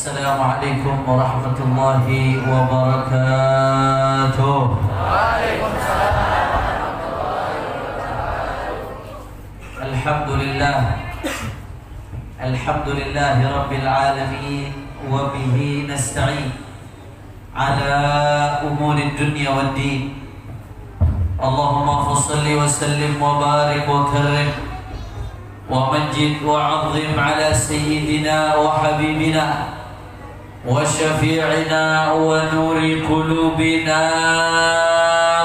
Assalamualaikum warahmatullahi wabarakatuh. Alhamdulillah. Alhamdulillahi rabbil alamin wa bihi nasta'in ala umuri dunya wad din. Allahumma salli wa sallim wa barik wa karim wa majid wa 'azzim ala sayyidina wa habibina وشفيعنا ونور قلوبنا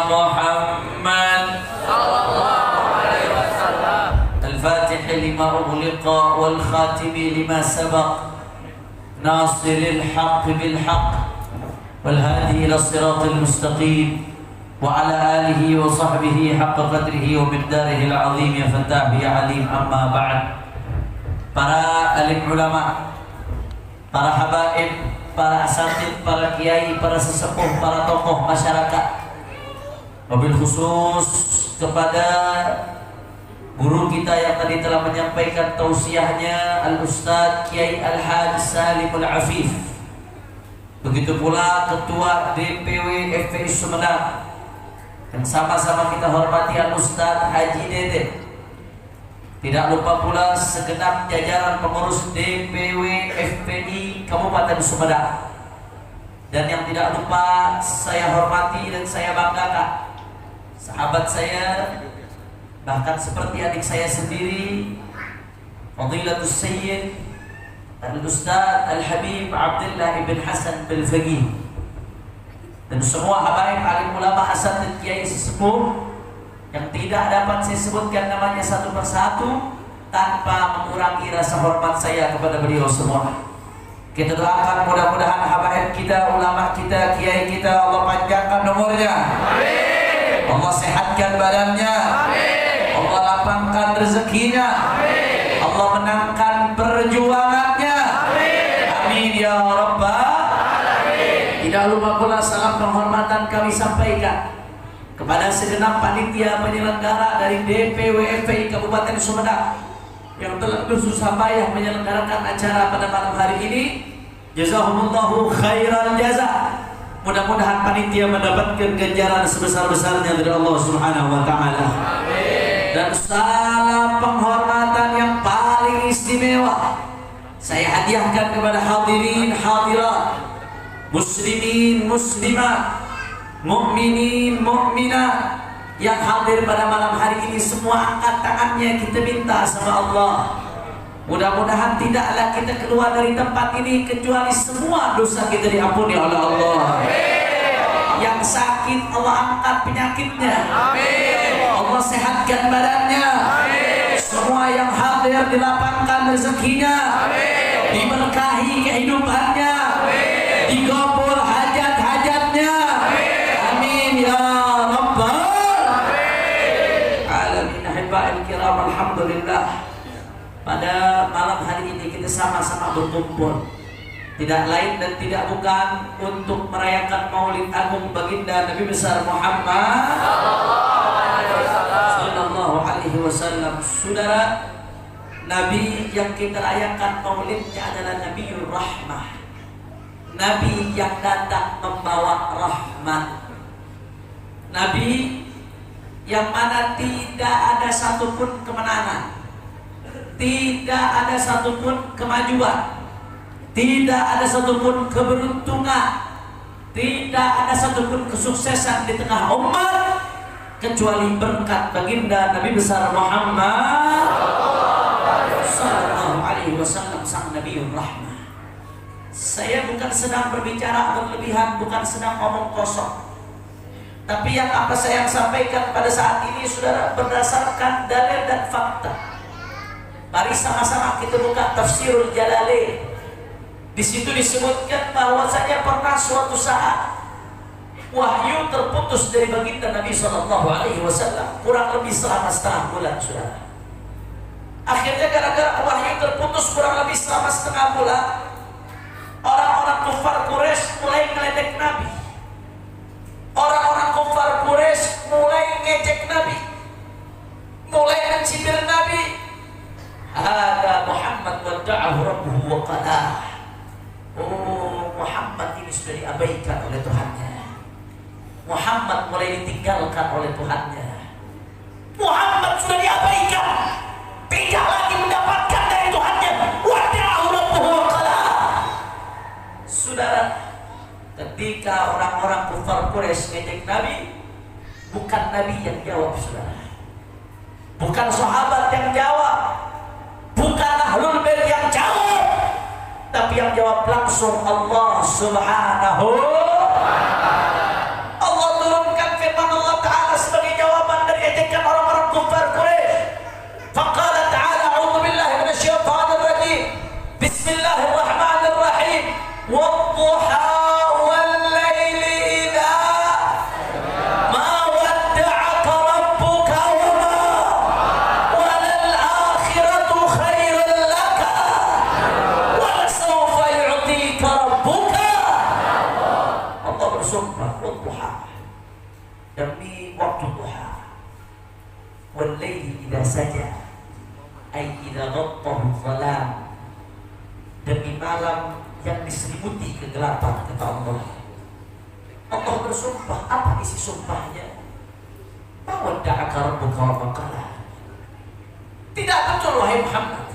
محمد صلى الله عليه وسلم الفاتح لما أغلق والخاتم لما سبق ناصر الحق بالحق والهادي إلى الصراط المستقيم وعلى آله وصحبه حق قدره ومقداره العظيم يا فتاح يا عليم. أما بعد. Para alim ulama, para habaib, para asatid, para kiai, para sesepuh, para tokoh masyarakat, wabil khusus kepada guru kita yang tadi telah menyampaikan tausiahnya, Al-Ustadz Kiai Al-Haj Salimul Afif. Begitu pula Ketua DPW FPI Sumedang yang sama-sama kita hormati Al-Ustadz Haji Dede. Tidak lupa pula segenap jajaran pengurus DPW FPI Kabupaten Sumedang. Dan yang tidak lupa saya hormati dan saya banggakan sahabat saya, bahkan seperti adik saya sendiri, Fadilatul Sayyid Al-Ustadz Al-Habib Abdullah ibn Hasan Bil-Faqih, dan semua habaib alim ulama asatid kiai sesepuh yang tidak dapat saya sebutkan namanya satu persatu tanpa mengurangi rasa hormat saya kepada beliau semua. Kita doakan mudah-mudahan habaib kita, ulama kita, kiai kita Allah panjangkan umurnya. Amin. Allah sehatkan badannya. Amin. Allah lapangkan rezekinya. Amin. Allah menangkan perjuangannya. Amin. Amin ya rabbal alamin. Tidak lupa pula salam penghormatan kami sampaikan kepada segenap panitia penyelenggara dari DPW FPI Kabupaten Sumedang yang telah bersusah payah menyelenggarakan acara pada malam hari ini. Jazahumullahu khairal jaza. Mudah-mudahan panitia mendapatkan ganjaran sebesar-besarnya dari Allah Subhanahu wa taala. Amin. Dan salam penghormatan yang paling istimewa saya hadiahkan kepada hadirin hadirat, muslimin muslimat, mukminin mukminat yang hadir pada malam hari ini. Semua angkat tangannya, kita minta sama Allah, mudah-mudahan tidaklah kita keluar dari tempat ini kecuali semua dosa kita diampuni oleh Allah. Amin. Yang sakit Allah angkat penyakitnya. Amin. Allah sehatkan badannya. Amin. Semua yang hadir dilapangkan rezekinya. Amin. Diberkahi kehidupannya. Amin. Digabul hajat-hajatnya. Amin ya rabbal alamin. Ahiba'il kiram, alhamdulillah, pada malam hari ini kita sama-sama berkumpul tidak lain dan tidak bukan untuk merayakan Maulid Agung baginda Nabi besar Muhammad sallallahu alaihi wasallam. Saudara, Nabi yang kita rayakan maulidnya adalah Nabiul Rahmah, Nabi yang datang membawa rahmat, Nabi yang mana tidak ada satupun kemenangan, tidak ada satupun kemajuan, tidak ada satupun keberuntungan, tidak ada satupun kesuksesan di tengah umat kecuali berkat baginda Nabi besar Muhammad sallallahu alaihi wasallam, sang Nabiul Rahmah. Saya bukan sedang berbicara berlebihan, bukan sedang ngomong kosong, tapi yang apa saya sampaikan pada saat ini, saudara, berdasarkan dalil dan fakta. Mari sama-sama kita buka Tafsirul Jalalain. Di situ disebutkan bahwasanya pernah suatu saat wahyu terputus dari baginda Nabi Shallallahu Alaihi Wasallam kurang lebih selama setengah bulan, saudara. Akhirnya gara-gara wahyu terputus kurang lebih selama setengah bulan, orang-orang kufar Quraisy mulai ngeledek Nabi. Orang-orang kufar Quraisy mulai ngejek Nabi, mulai mencibir Nabi. Ada Muhammad wadda'ahu rabbuhu wa qalah. Oh, diabaikan oleh Tuhannya. Muhammad mulai ditinggalkan oleh Tuhannya. Muhammad sudah diabaikan, tidak lagi mendapatkan dari Tuhannya. Wada'ahu rabbuhu wa qala. Saudara, ketika orang-orang kufar Quraisy ngejek Nabi, bukan Nabi yang jawab, saudara. Bukan sahabat yang jawab, bukan ahlul bait yang jawab, tapi yang jawab langsung Allah Subhanahu. Allah turunkan firman Allah Ta'ala sebagai jawaban dari ejekan orang-orang kufar Quraisy. Faqala ta'ala a'udzu billahi minasyaitonir rajim. Bismillahirrahmanirrahim. Wadduha wal laili idza ma wadda'aka rabbuka wa ma walal akhiratu khairun laka wa sawfa yu'tika rabbuka. Allah bersumpah, wadduha, demi waktu duha, wal laili idza saja, ay idza ghattahu dhalam, demi malam yang diselimuti kegelapan, kata Allah. Allah bersumpah. Apa isi sumpahnya? Ma wadda'aka rabbuka wa ma qala. Tidak betul wahai Muhammad.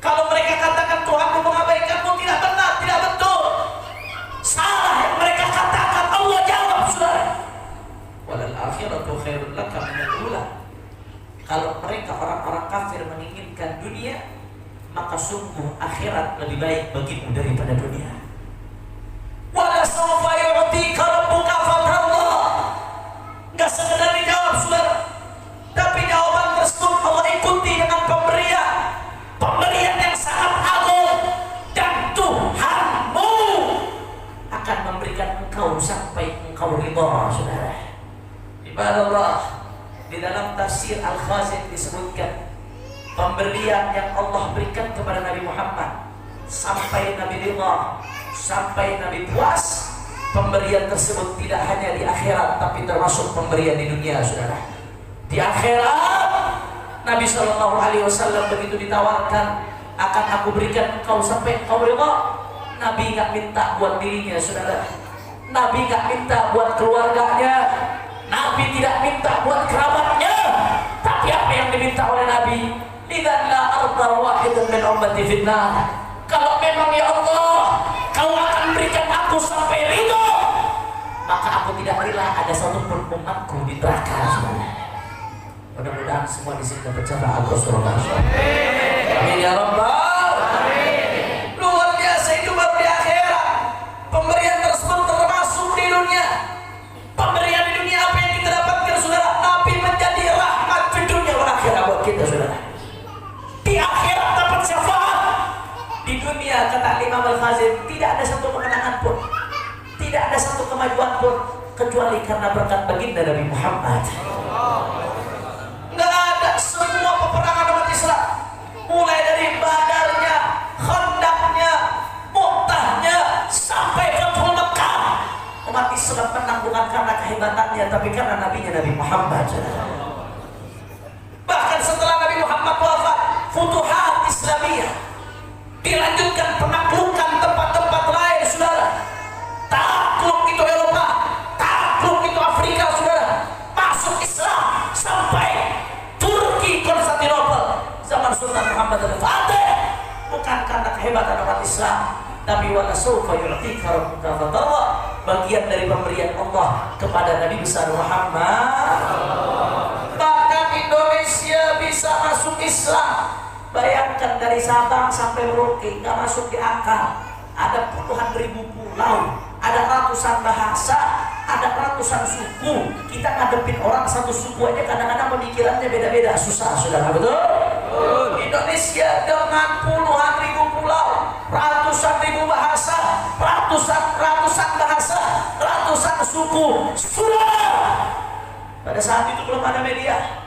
Kalau mereka katakan Tuhanmu mengabaikanmu, tidak benar, tidak betul. Salah yang mereka katakan. Allah jawab, saudara. Walal akhiratu khairul laka minal ula. Kalau mereka orang-orang kafir menginginkan dunia, maka sungguh akhirat lebih baik bagimu daripada dunia. Wala sawfa yu'tika rabbuka fatarda. Enggak sekedar dijawab, saudara, tapi jawaban tersebut Allah ikuti dengan pemberian yang sangat agung, dan Tuhanmu akan memberikan engkau sampai engkau ridha, saudara. Ibadallah, di dalam tafsir Al-Khazin disebutkan pemberian yang Allah berikan kepada Nabi Muhammad sampai Nabi ridha, sampai Nabi puas. Pemberian tersebut tidak hanya di akhirat, tapi termasuk pemberian di dunia, saudara. Di akhirat Nabi SAW begitu ditawarkan, akan aku berikan engkau sampai engkau ridha, Nabi nggak minta buat dirinya, saudara. Nabi nggak minta buat keluarganya, Nabi tidak minta buat kerabatnya, tapi apa yang diminta oleh Nabi? Idzan la arda wahidun min ummati fitnah. Kalau memang ya Allah kau akan berikan aku sampai ridho, maka aku tidak rela ada satupun umatku di neraka. Mudah-mudahan semua di sini dapat syafaat Rasulullah. Amin ya rabbal alamin. Luar biasa, itu baru di akhirat. Pemberian tersebut termasuk di dunia. Pemberian di dunia apa yang kita dapatkan, saudara? Nabi menjadi rahmat di dunia dan akhirat buat kita, saudara. Di akhirat dapat syafaat. Di dunia, kata Imam Al-Khazin, tidak ada satu kemenangan pun, tidak ada satu kemajuan pun, kecuali karena berkat baginda Nabi Muhammad. Nggak ada. Semua peperangan umat Islam, mulai dari Badarnya, Khandaqnya, Mu'tahnya, sampai Fathul Makkah, umat Islam menang bukan karena kehebatannya, tapi karena nabinya Nabi Muhammad. Bahkan setelah Nabi Muhammad wafat, Futuhat Islamiyah dilanjutkan, penaklukan tempat-tempat lain, saudara. Takluk itu Eropa, takluk itu Afrika, saudara. Masuk Islam sampai Turki, Konstantinopel, zaman Sultan Muhammad Al-Fatih. Bukan karena kehebatan umat Islam, tapi wala sawfa yu'tika rabbuka fatarda, bagian dari pemberian Allah kepada Nabi besar Muhammad. Bahkan Indonesia bisa masuk Islam. Bayangkan dari Sabang sampai Merauke, nggak masuk di akal. Ada puluhan ribu pulau, ada ratusan bahasa, ada ratusan suku. Kita ngadepin orang satu suku aja kadang-kadang pemikirannya beda-beda, susah, saudara, betul? Indonesia dengan puluhan ribu pulau, ratusan ribu bahasa, ratusan bahasa, ratusan suku. Sudah. Pada saat itu belum ada media,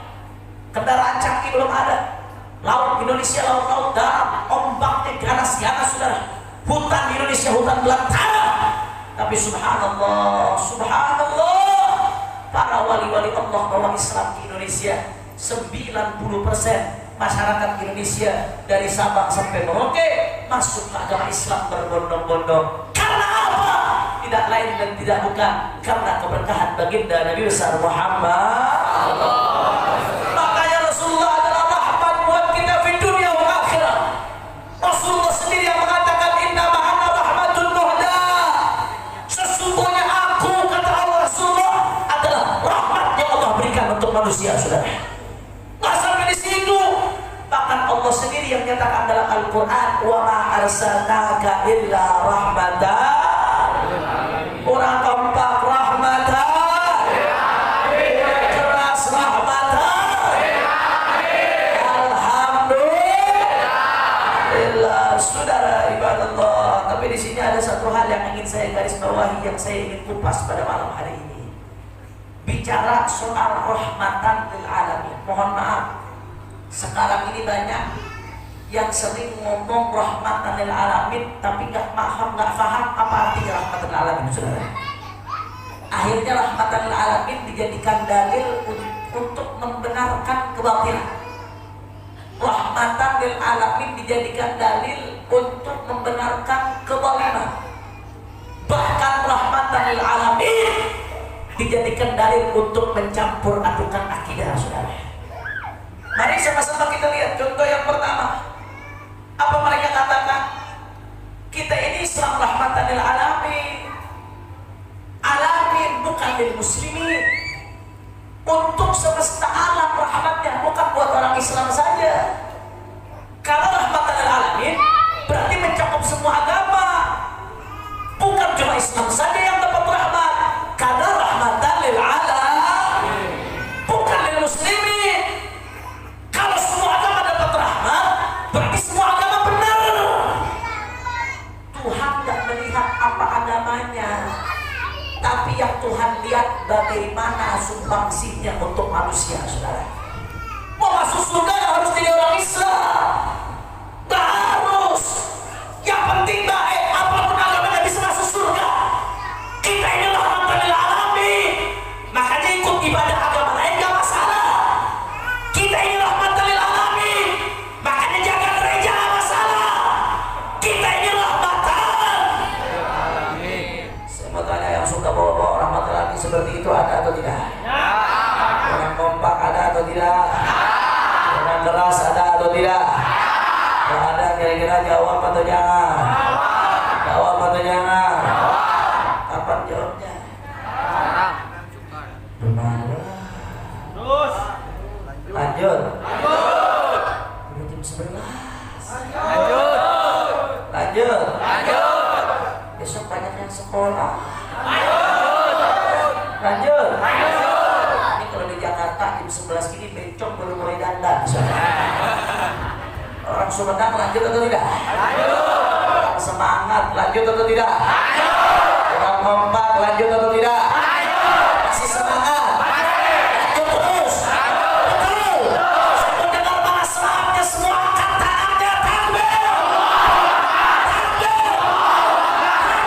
kendaraan canggih belum ada. Laut Indonesia, laut-laut dalam, ombaknya ganas-ganas, saudara. Hutan Indonesia, hutan belantara. Tapi subhanallah, subhanallah, para wali-wali Allah bawa Islam di Indonesia. 90% masyarakat Indonesia dari Sabang sampai Merauke masuk ke agama Islam berbondong-bondong. Karena apa? Di tidak lain dan tidak bukan karena keberkahan baginda Nabi besar Muhammad. Makanya Rasulullah adalah rahmat buat kita di dunia dan akhirat. Rasulullah sendiri yang mengatakan inna ma'ana rahmatun muhda. Sesungguhnya aku, kata Allah, Rasulullah adalah rahmat yang Allah berikan untuk manusia, saudara. Nggak sampai di situ, bahkan Allah sendiri yang menyatakan dalam Al-Quran wa ma arsalnaka illa rahmatan. Orang kompak rahmatan, keras rahmatan. Alhamdulillah, saudara ibadallah. Tapi di sini ada satu hal yang ingin saya garis bawahi, yang saya ingin kupas pada malam hari ini. Bicara soal rahmatan lil alamin. Mohon maaf, sekarang ini banyak yang sering ngomong rahmatan lil alamin tapi nggak paham apa artinya rahmatan lil alamin, saudara. Akhirnya rahmatan lil alamin dijadikan dalil untuk membenarkan kebatilan. Rahmatan lil alamin dijadikan dalil untuk membenarkan kezaliman. Bahkan rahmatan lil alamin dijadikan dalil untuk mencampur adukan akidah, saudara. Mari sama-sama kita lihat contoh yang pertama. Apa mereka katakan? Kita ini Islam rahmatan lil alamin. Alamin bukan lil muslimin. Untuk semesta alam rahmatnya, bukan buat orang Islam saja. Kalau rahmatan lil alamin berarti mencakup semua agama. Bukan cuma Islam saja yang dapat rahmat. Karena rahmatan lil alamin bukan lil muslimin. Kalau semua agama dapat rahmat, berarti semua agama benar. Tuhan tidak melihat apa agamanya, tapi yang Tuhan lihat bagaimana sumbangsihnya untuk manusia, saudara. Mau masuk surga harus jadi orang Islam. Tak harus. Yang penting baik, apapun agamanya bisa masuk surga. Kita ini rahmatan lil alamin. Makanya ikut ibadah agama lain gak masalah. Kita ini rahmatan lil alamin. Makanya jaga gereja gak masalah. Kita ini rahmatan. Saya mau tanya, yang suka bawa-bawa rahmatan lil alamin seperti itu ada atau tidak? Orang kompak ada atau tidak? Orang keras ada atau tidak? Kalau ada, kira-kira jawab atau jangan? Jawab atau jangan? Kapan jawabnya? Terus lanjut. Udah jam 11. Lanjut. Besok banyak yang sekolah. Lanjut. Ini kalau di Jakarta jam 11 gini bencong baru mulai dandan. Orang Sumedang lanjut atau tidak? Orang semangat lanjut atau tidak? Orang kompak lanjut atau tidak? Masih semangat? Lanjut terus. Betul. Saya mendengar para sahabatnya semua angkat tangannya. Takbir. Takbir.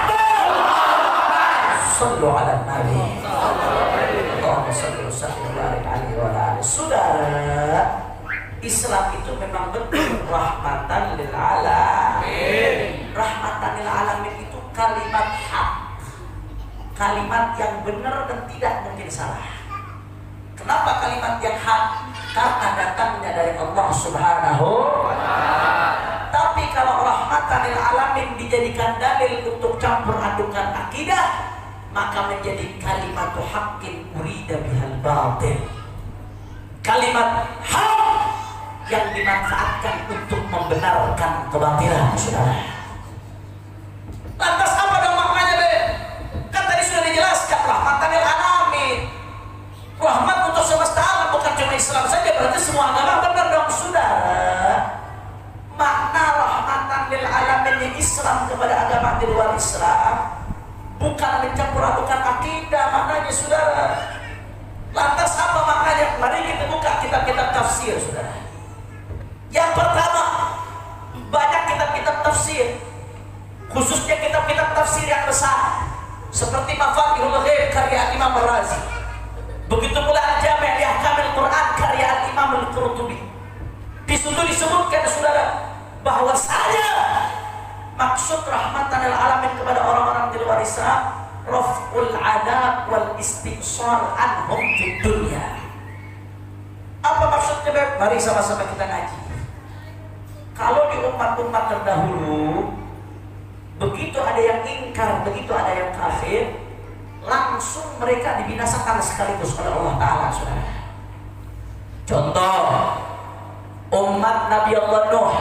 Takbir. Sallu ala Nabi. Allahumma salli wa sallim wa barik alaihi wa ala alihi. Saudara, Islam itu memang betul rahmatan lil alamin. Rahmatan lil alamin itu kalimat hak, kalimat yang benar dan tidak mungkin salah. Kenapa kalimat yang hak? Karena datangnya dari Allah Subhanahu wa ta'ala. Tapi kalau rahmatan lil alamin dijadikan dalil untuk campur adukan akidah, maka menjadi kalimat haqqin urida bihal batil. Kalimat hak yang dimanfaatkan untuk membenarkan kebatilan, saudara. Lantas apa dong maknanya, Be? Kan tadi sudah dijelaskan rahmatan lil alamin. Rahmat untuk semesta alam, bukan cuma Islam saja, berarti semua agama benar dong, saudara. Makna rahmatan lil alamin yang Islam kepada agama di luar Islam bukan mencampur adukan akidah, maknanya, saudara. Lantas apa maknanya? Mari kita buka kitab-kitab tafsir, saudara. Yang pertama, banyak kitab-kitab tafsir, khususnya kitab-kitab tafsir yang besar, seperti Mafatihul Ghaib karya Imam Ar-Razi. Begitu pula Al-Jami' li Ahkamil Quran karya Imam Al-Qurtubi. Di situ disebutkan, saudara, bahwasanya maksud rahmatan lil alamin kepada orang-orang di luar Islam, raf'ul adab wal istiqsal anhum fid dunya. Apa maksudnya, Beb? Mari sama-sama kita ngaji. Kalau di umat-umat terdahulu, begitu ada yang ingkar, begitu ada yang kafir, langsung mereka dibinasakan sekaligus oleh Allah Ta'ala, saudara. Contoh, umat Nabi Allah Nuh,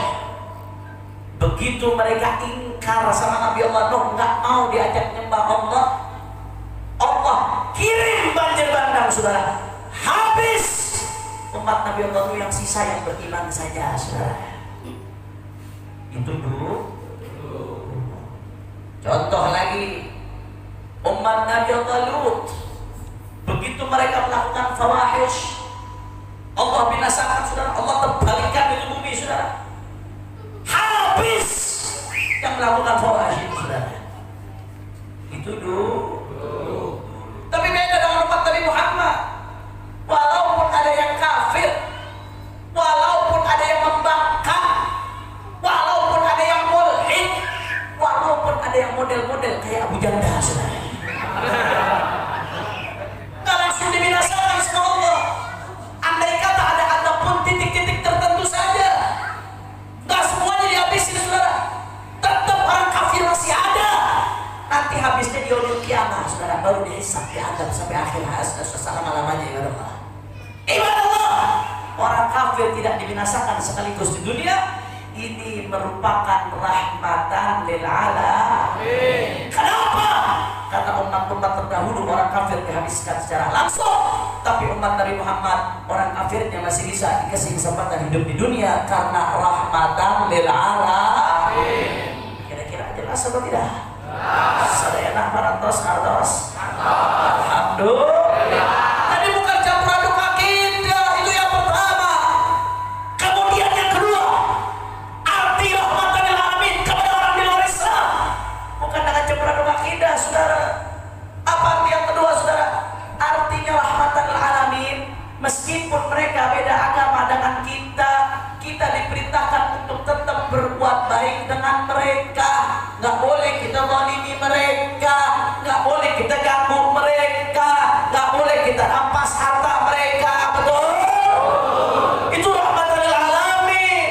begitu mereka ingkar sama Nabi Allah Nuh, nggak mau diajak nyembah Allah, Allah kirim banjir bandang, saudara. Habis umat Nabi Allah Nuh yang sisa yang beriman saja, saudara. Itu dulu. Contoh lagi, umat Nabi Allah Lut, begitu mereka melakukan fawahish, Allah binasakan, saudara. Allah terbalikan itu bumi, saudara. Habis yang melakukan fawahish itu, saudara. Itu dulu. Tapi beda dengan umat Nabi Muhammad. Walaupun ada yang kafir, walaupun ada yang membangkang, walaupun ada yang mulhid, walaupun ada yang model-model kayak Abu Janda, saudara, nggak langsung dibinasakan sama Allah. Andai kata ada pun titik-titik tertentu saja, nggak semuanya dihabisin, saudara. Tetap orang kafir masih ada. Nanti habisnya di yaumul kiamah, saudara, baru dihisab, diadab sampai akhir selama-lamanya, ya Allah. Ibadallah, orang kafir tidak dibinasakan sekaligus di dunia. Ini merupakan rahmatan lil alamin. Kenapa? Karena umat-umat terdahulu orang kafir dihabiskan secara langsung, tapi umat Nabi Muhammad orang kafirnya masih bisa dikasih kesempatan hidup di dunia karena rahmatan lil alamin. Kira-kira jelas atau tidak? Sadayana parantos artos. Alhamdulillah. Tadi bukan campur aduk akidah, itu yang pertama. Kemudian yang kedua, arti rahmatan lil alamin kepada orang di luar Islam, bukan dengan campur aduk akidah, saudara. Apa arti yang kedua, saudara? Artinya rahmatan lil alamin, meskipun mereka beda agama dengan kita, kita diperintahkan untuk tetap berbuat baik dengan mereka. Nggak boleh kita zalimi mereka, nggak boleh kita ganggu mereka, nggak boleh kita rampas harta mereka. Betul? Itu rahmatan lil alamin.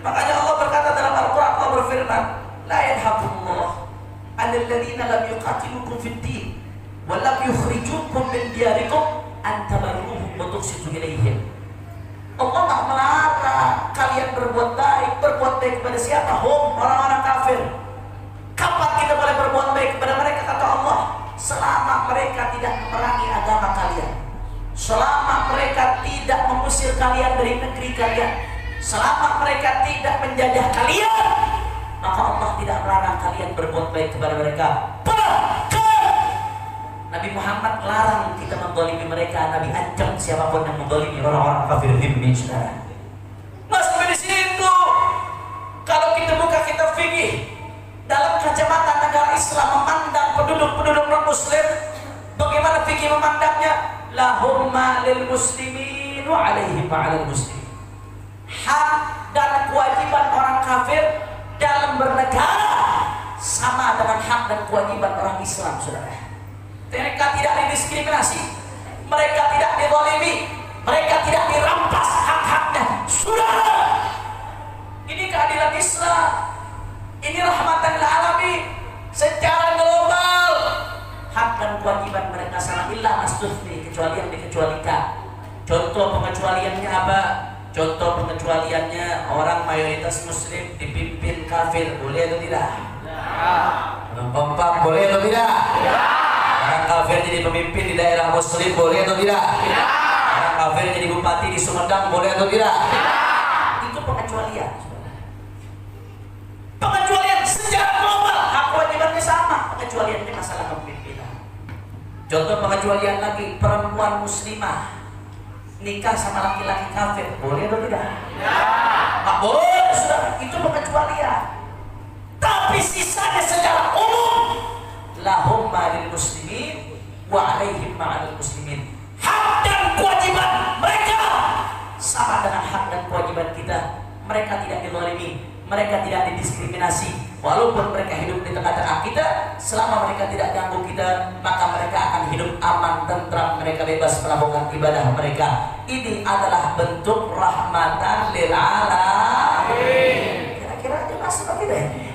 Makanya Allah berkata dalam Al-Quran, Allah berfirman, la yanhaqullah 'alal ladzina lam yuqatilukum fid din wa lam yukhrijukum min diyarikum an tabarruhum wa tuqsitu ilaihim. Allah tak melarang kalian berbuat baik kepada siapa? Orang-orang kafir. Kapan kita boleh berbuat baik kepada mereka? Kata Allah, selama mereka tidak memerangi agama kalian, selama mereka tidak mengusir kalian dari negeri kalian, selama mereka tidak menjajah kalian, maka Allah tidak melarang kalian berbuat baik kepada mereka. Bahkan Nabi Muhammad larang kita menzalimi mereka. Nabi ancam siapapun yang menzalimi orang-orang kafir dhimmi, saudara. Nah, sampai di situ kalau kita buka kitab fikih dalam kacamata negara Islam memandang penduduk-penduduk non-muslim, bagaimana fikih memandangnya? Lahum ma lil muslimin wa alaihim ma 'alal muslimin. Hak dan kewajiban orang kafir dalam bernegara sama dengan hak dan kewajiban orang Islam, saudara. Mereka tidak didiskriminasi, mereka tidak dizalimi, mereka tidak dirampas hak-haknya, saudara. Ini keadilan Islam. Ini rahmatan lil alamin secara global. Hak dan kewajiban mereka sama, illa mastuthni, kecuali yang dikecualikan. Contoh pengecualiannya apa? Contoh pengecualiannya orang mayoritas muslim dipimpin kafir, boleh atau tidak? Kompak, boleh atau tidak? Orang kafir jadi pemimpin di daerah muslim, boleh atau tidak? Orang kafir jadi bupati di Sumedang, boleh atau tidak? Itu pengecualian. Pengecualian secara global, hak kewajibannya sama, pengecualiannya masalah kepemimpinan. Contoh pengecualian lagi, perempuan muslimah nikah sama laki-laki kafir, boleh atau tidak? Tak boleh, saudara. Itu pengecualian. Tapi sisanya secara umum, lahum ma'alil muslimin wa alaihim ma'alil muslimin. Hak dan kewajiban mereka sama dengan hak dan kewajiban kita. Mereka tidak dizalimi, mereka tidak didiskriminasi. Walaupun mereka hidup di tengah-tengah kita, selama mereka tidak ganggu kita, maka mereka akan hidup aman, tentram, mereka bebas melakukan ibadah mereka. Ini adalah bentuk rahmatan lil alamin. Kira-kira jelas apa tidak ini?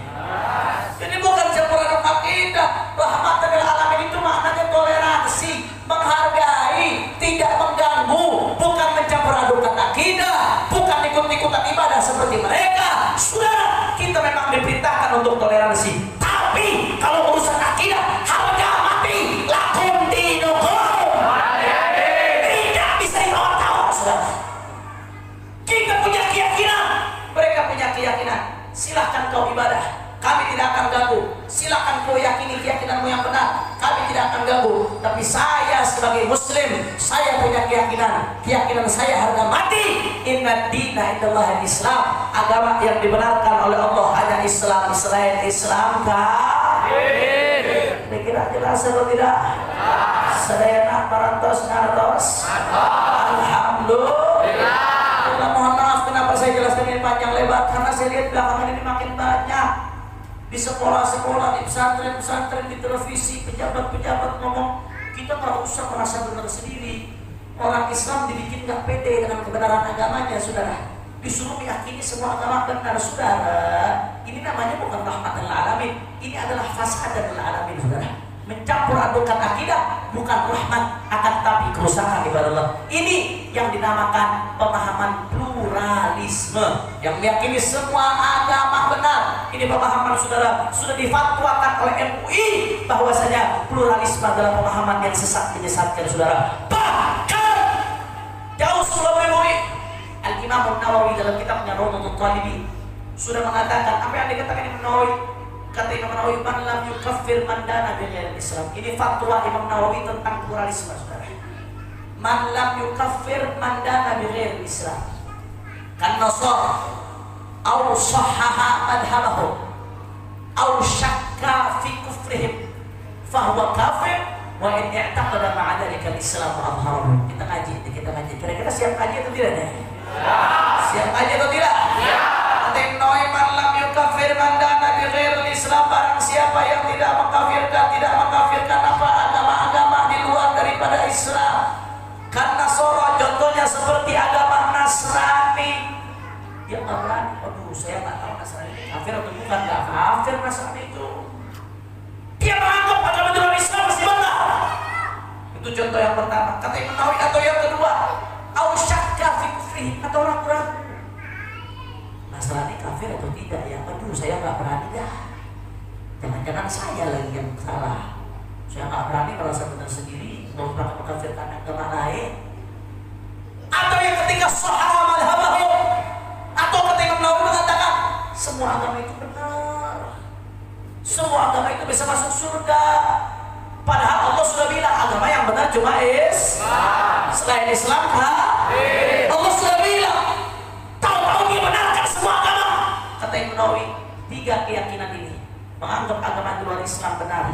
Jadi bukan campur aduk akidah. Rahmatan lil alamin itu maknanya toleransi, menghargai, tidak mengganggu, bukan mencampur adukan akidah, bukan ikut-ikutan ibadah seperti mereka. Saudara, kita memang diperintahkan untuk toleransi, tapi kalau urusan akidah, harga mati, lakum dinukum, tidak bisa ditawar-tawar. Saudara, kita punya keyakinan, mereka punya keyakinan. Silahkan kau ibadah, kami tidak akan ganggu. Silakan kau yakini keyakinanmu yang benar, kami tidak akan ganggu. Tapi saya sebagai muslim, saya punya keyakinan. Keyakinan saya harga mati. Inna dina indallahi Islam. Agama yang dibenarkan oleh Allah hanya Islam. Selain Islam kafir. Kira-kira jelas atau tidak? Sedaya parantos ngartos. Alhamdulillah. Mohon maaf kenapa saya jelaskan ini panjang lebar, karena saya lihat belakangan ini makin banyak di sekolah-sekolah, di pesantren-pesantren, di televisi, pejabat-pejabat ngomong, kita nggak usah merasa benar sendiri. Orang Islam dibikin nggak pede dengan kebenaran agamanya, saudara. Disuruh meyakini semua agama benar, saudara. Ini namanya bukan rahmatan lil alamin, ini adalah fasadan lil alamin, saudara. Mencampur adukan akidah bukan rahmat, akan tapi kerusakan ibadah Allah. Ini yang dinamakan pemahaman pluralisme, yang meyakini semua agama benar. Ini pemahaman, saudara, sudah difatwakan oleh MUI bahwasanya pluralisme adalah pemahaman yang sesat, menyesatkan, saudara. Bahkan jauh sebelum MUI, Al-Imam Nawawi dalam kitabnya Rawdatul Talibin sudah mengatakan apa yang dikatakan Imam Nawawi. Kata Imam Nawawi, man lam yukaffir man dana bi ghairil Islam. Ini fatwa Imam Nawawi tentang pluralisme, saudara. Man lam yukaffir man dana bi ghairil Islam. Kan nasar au sahhaha madhhabahu au syakka fi kufrihim fa huwa kafir wa in i'taqada ma'a dhalika al-Islam adhharahu. Kita kaji. Kira-kira siap kaji atau tidak nih? Ya. Siap kaji atau tidak? Ya. Kata Imam Nawawi, man lam yukaffir man dana bi ghairil Islam, barang siapa yang tidak mengkafirkan apa agama-agama di luar daripada Islam. Kan Nasara contohnya seperti agama Nasrani. Dia nggak berani, aduh saya nggak tahu Nasrani ini kafir atau bukan. Nggak kafir Nasrani itu. Dia menganggap agama di luar Islam masih benar. Itu contoh yang pertama. Kata Imam Nawawi, atau yang kedua, au syakka fi kufri, atau ragu-ragu. Nasrani kafir atau tidak ya? Aduh saya nggak berani dah. Jangan-jangan saya lagi yang salah. Saya nggak berani merasa benar sendiri, mau pernah mengkafirkan agama lain. Atau yang ketiga sahara madhabahu, atau ketika Imam Nawawi mengatakan semua agama itu benar, semua agama itu bisa masuk surga. Padahal Allah sudah bilang agama yang benar cuma Islam. Selain Islam kafir. Allah sudah bilang, tahu-tahu dia benarkan semua agama. Kata Imam Nawawi, tiga keyakinan ini, menganggap agama di luar Islam benar,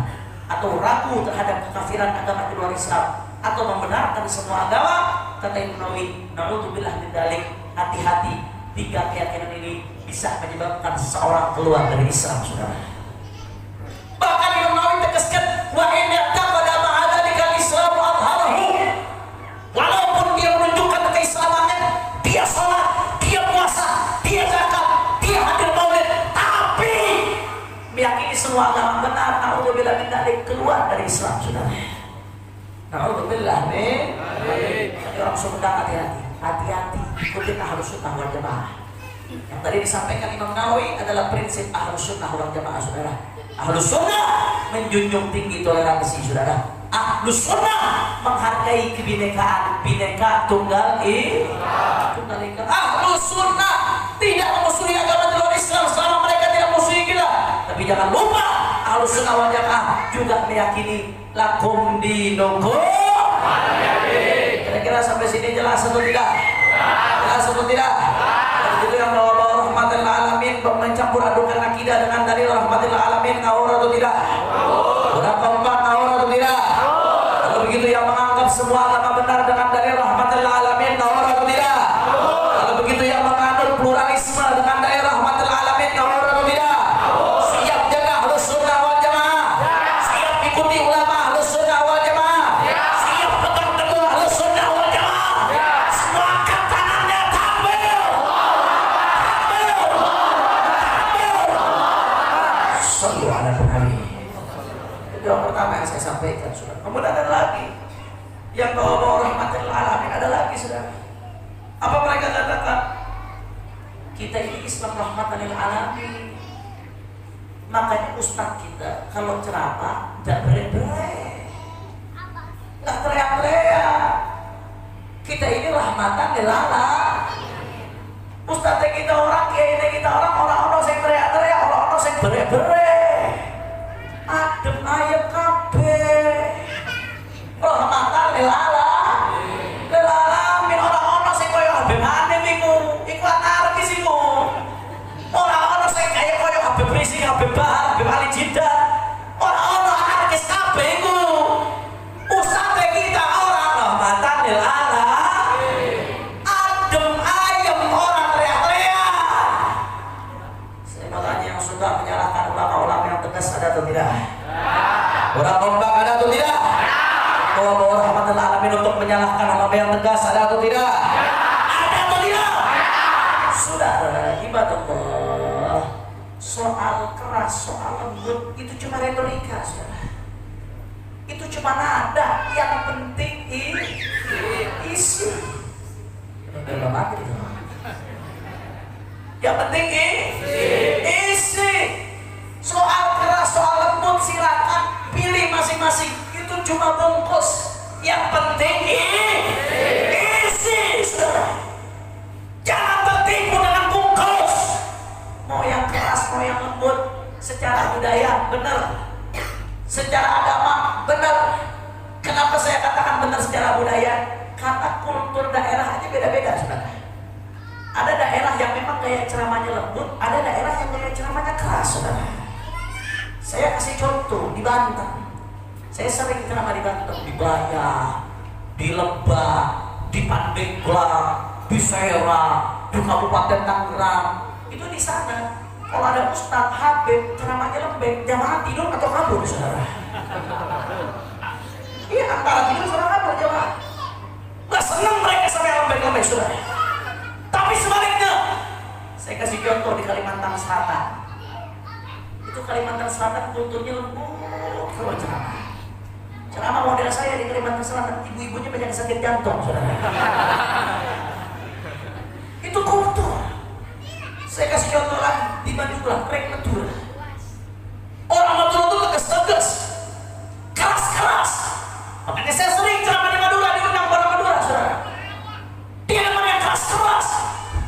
atau ragu terhadap kekafiran agama di luar Islam, atau membenarkan semua agama. Kata Imam Nawawi, na'udzubillah min dzalik, hati-hati, tiga keyakinan ini bisa menyebabkan seseorang keluar dari Islam, saudara. Bahkan Imam Nawawi tegaskan, wa in ya'taqada ma'a dzalika al-Islam adhharahu, walaupun dia menunjukkan keislamannya, dia salat, dia puasa, dia zakat, dia hadir maulid, tapi meyakini semua agama benar, na'udzubillah min dzalik, keluar dari Islam, saudara. Na'udzubillah min dzalik. Orang Sunda, hati-hati, ikutin Ahlus Sunnah wal Jamaah. Yang tadi disampaikan Imam Nawawi adalah prinsip Ahlus Sunnah wal Jamaah, saudara. Ahlus Sunnah menjunjung tinggi toleransi, saudara. Ahlus Sunnah menghargai kebinekaan, bineka tunggal ika. Ahlus Sunnah tidak memusuhi agama di luar Islam selama mereka tidak memusuhi kita. Tapi jangan lupa, Ahlus Sunnah wal Jamaah juga meyakini lakum dinukum. Kira-kira sampai sini jelas atau tidak? Jelas atau tidak? Itu yang bawa-bawa rahmatil alamin, mencampur adukan akidah dengan dalil rahmatil alamin, ngawur atau tidak? Udah kompak, ngawur atau tidak? Kalau begitu yang menganggap semua agama benar dengan dalil rahmatil alamin, ngawur atau tidak? Kalau begitu yang menganut pluralisme dengan dalil rahmatil alamin, Shallu ala Nabi. Itu yang pertama yang saya sampaikan, saudara. Kemudian ada lagi yang bawa rahmatil alamin, ada lagi, saudara. Apa mereka katakan? Kita ini Islam rahmatan lil alamin. Makanya ustaz kita kalau ceramah tidak berat-berat, nggak teriak-teriak. Kita ini rahmatan lil alamin. Ustaz kita orang, kiai kita orang sing teriak-teriak, orang sing berat-berat. Adem ayem kabeh. Rahmatan lil alamin. Lil alamin orang sing koyo Habib Hanif iku anarkis iku. Orang sing kaya koyo Habib Rizik, Habib Bahar, Habib Ali Jidat. Orang anarkis kabeh iku. Ustaz kita orang rahmatan lil alamin. Adem ayem orang teriak-teriak. Saya mau tanya yang suka menyalahkan ulama-ulama yang tegas ada atau tidak? Orang kompak ada atau tidak? Bawa rahmatul alamin untuk menyalahkan ulama yang tegas ada atau tidak? Ada atau tidak? Saudara, ibadallah, soal keras, soal lembut itu cuma retorika, saudara. Itu cuma nada, yang penting isi. Yang penting isi. Soal keras, soal lembut silakan pilih masing-masing. Itu cuma bungkus. Yang penting isi, saudara. Jangan tertipu dengan bungkus. Mau yang keras, mau yang lembut. Secara budaya benar, secara agama benar. Kenapa saya katakan benar secara budaya? Karena kultur daerah aja beda-beda, saudara. Ada daerah yang memang gaya ceramahnya lembut, ada daerah yang gaya ceramahnya keras, saudara. Saya kasih contoh di Banten. Saya sering ceramah di Banten, di Baya, di Lebak, di Pandeglang, di Serang, di Kabupaten Tangerang. Itu di sana. Kalau ada Ustadz Habib ceramahnya lembek, jamaah tidur atau kabur, saudara. Iya, antara tidur sama kabur jamaah. Nggak senang mereka sama yang lembek-lembek, saudara. Tapi sebaliknya, saya kasih contoh di Kalimantan Selatan. Itu Kalimantan Selatan kulturnya lembut kalau ceramah. Ceramah model saya di Kalimantan Selatan, ibu-ibunya banyak sakit jantung, saudara. Itu kultur. Saya kasih contoh lagi di Madura, Rek Madura. Orang Madura itu tegas-tegas, keras-keras. Makanya saya sering ceramah di Madura, diundang orang Madura, saudara. Dia namanya yang keras-keras,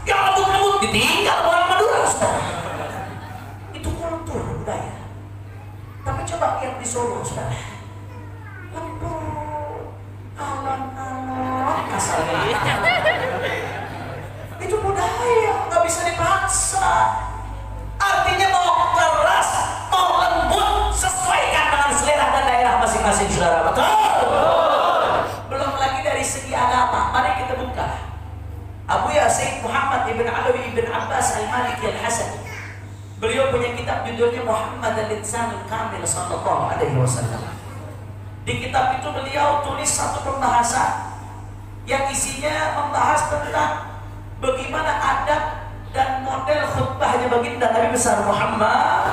yang lembut-lembut ditinggal orang Madura, saudara. Itu kultur budaya. Tapi coba lihat di Solo, saudara. Lembut, alon-alon, asalnya. Itu budaya, nggak bisa dipaksa. Artinya mau keras, mau lembut, sesuaikan dengan selera dan daerah masing-masing, saudara. Betul? Belum lagi dari segi agama. Mari kita buka Abu Yasin Muhammad ibn Alawi ibn Abbas al-Maliki al-Hasani. Beliau punya kitab judulnya Muhammad al-Insanul Kamil sallallahu alaihi wasallam. Di kitab itu beliau tulis satu pembahasan yang isinya membahas tentang bagaimana adab dan model khutbahnya baginda Nabi besar Muhammad.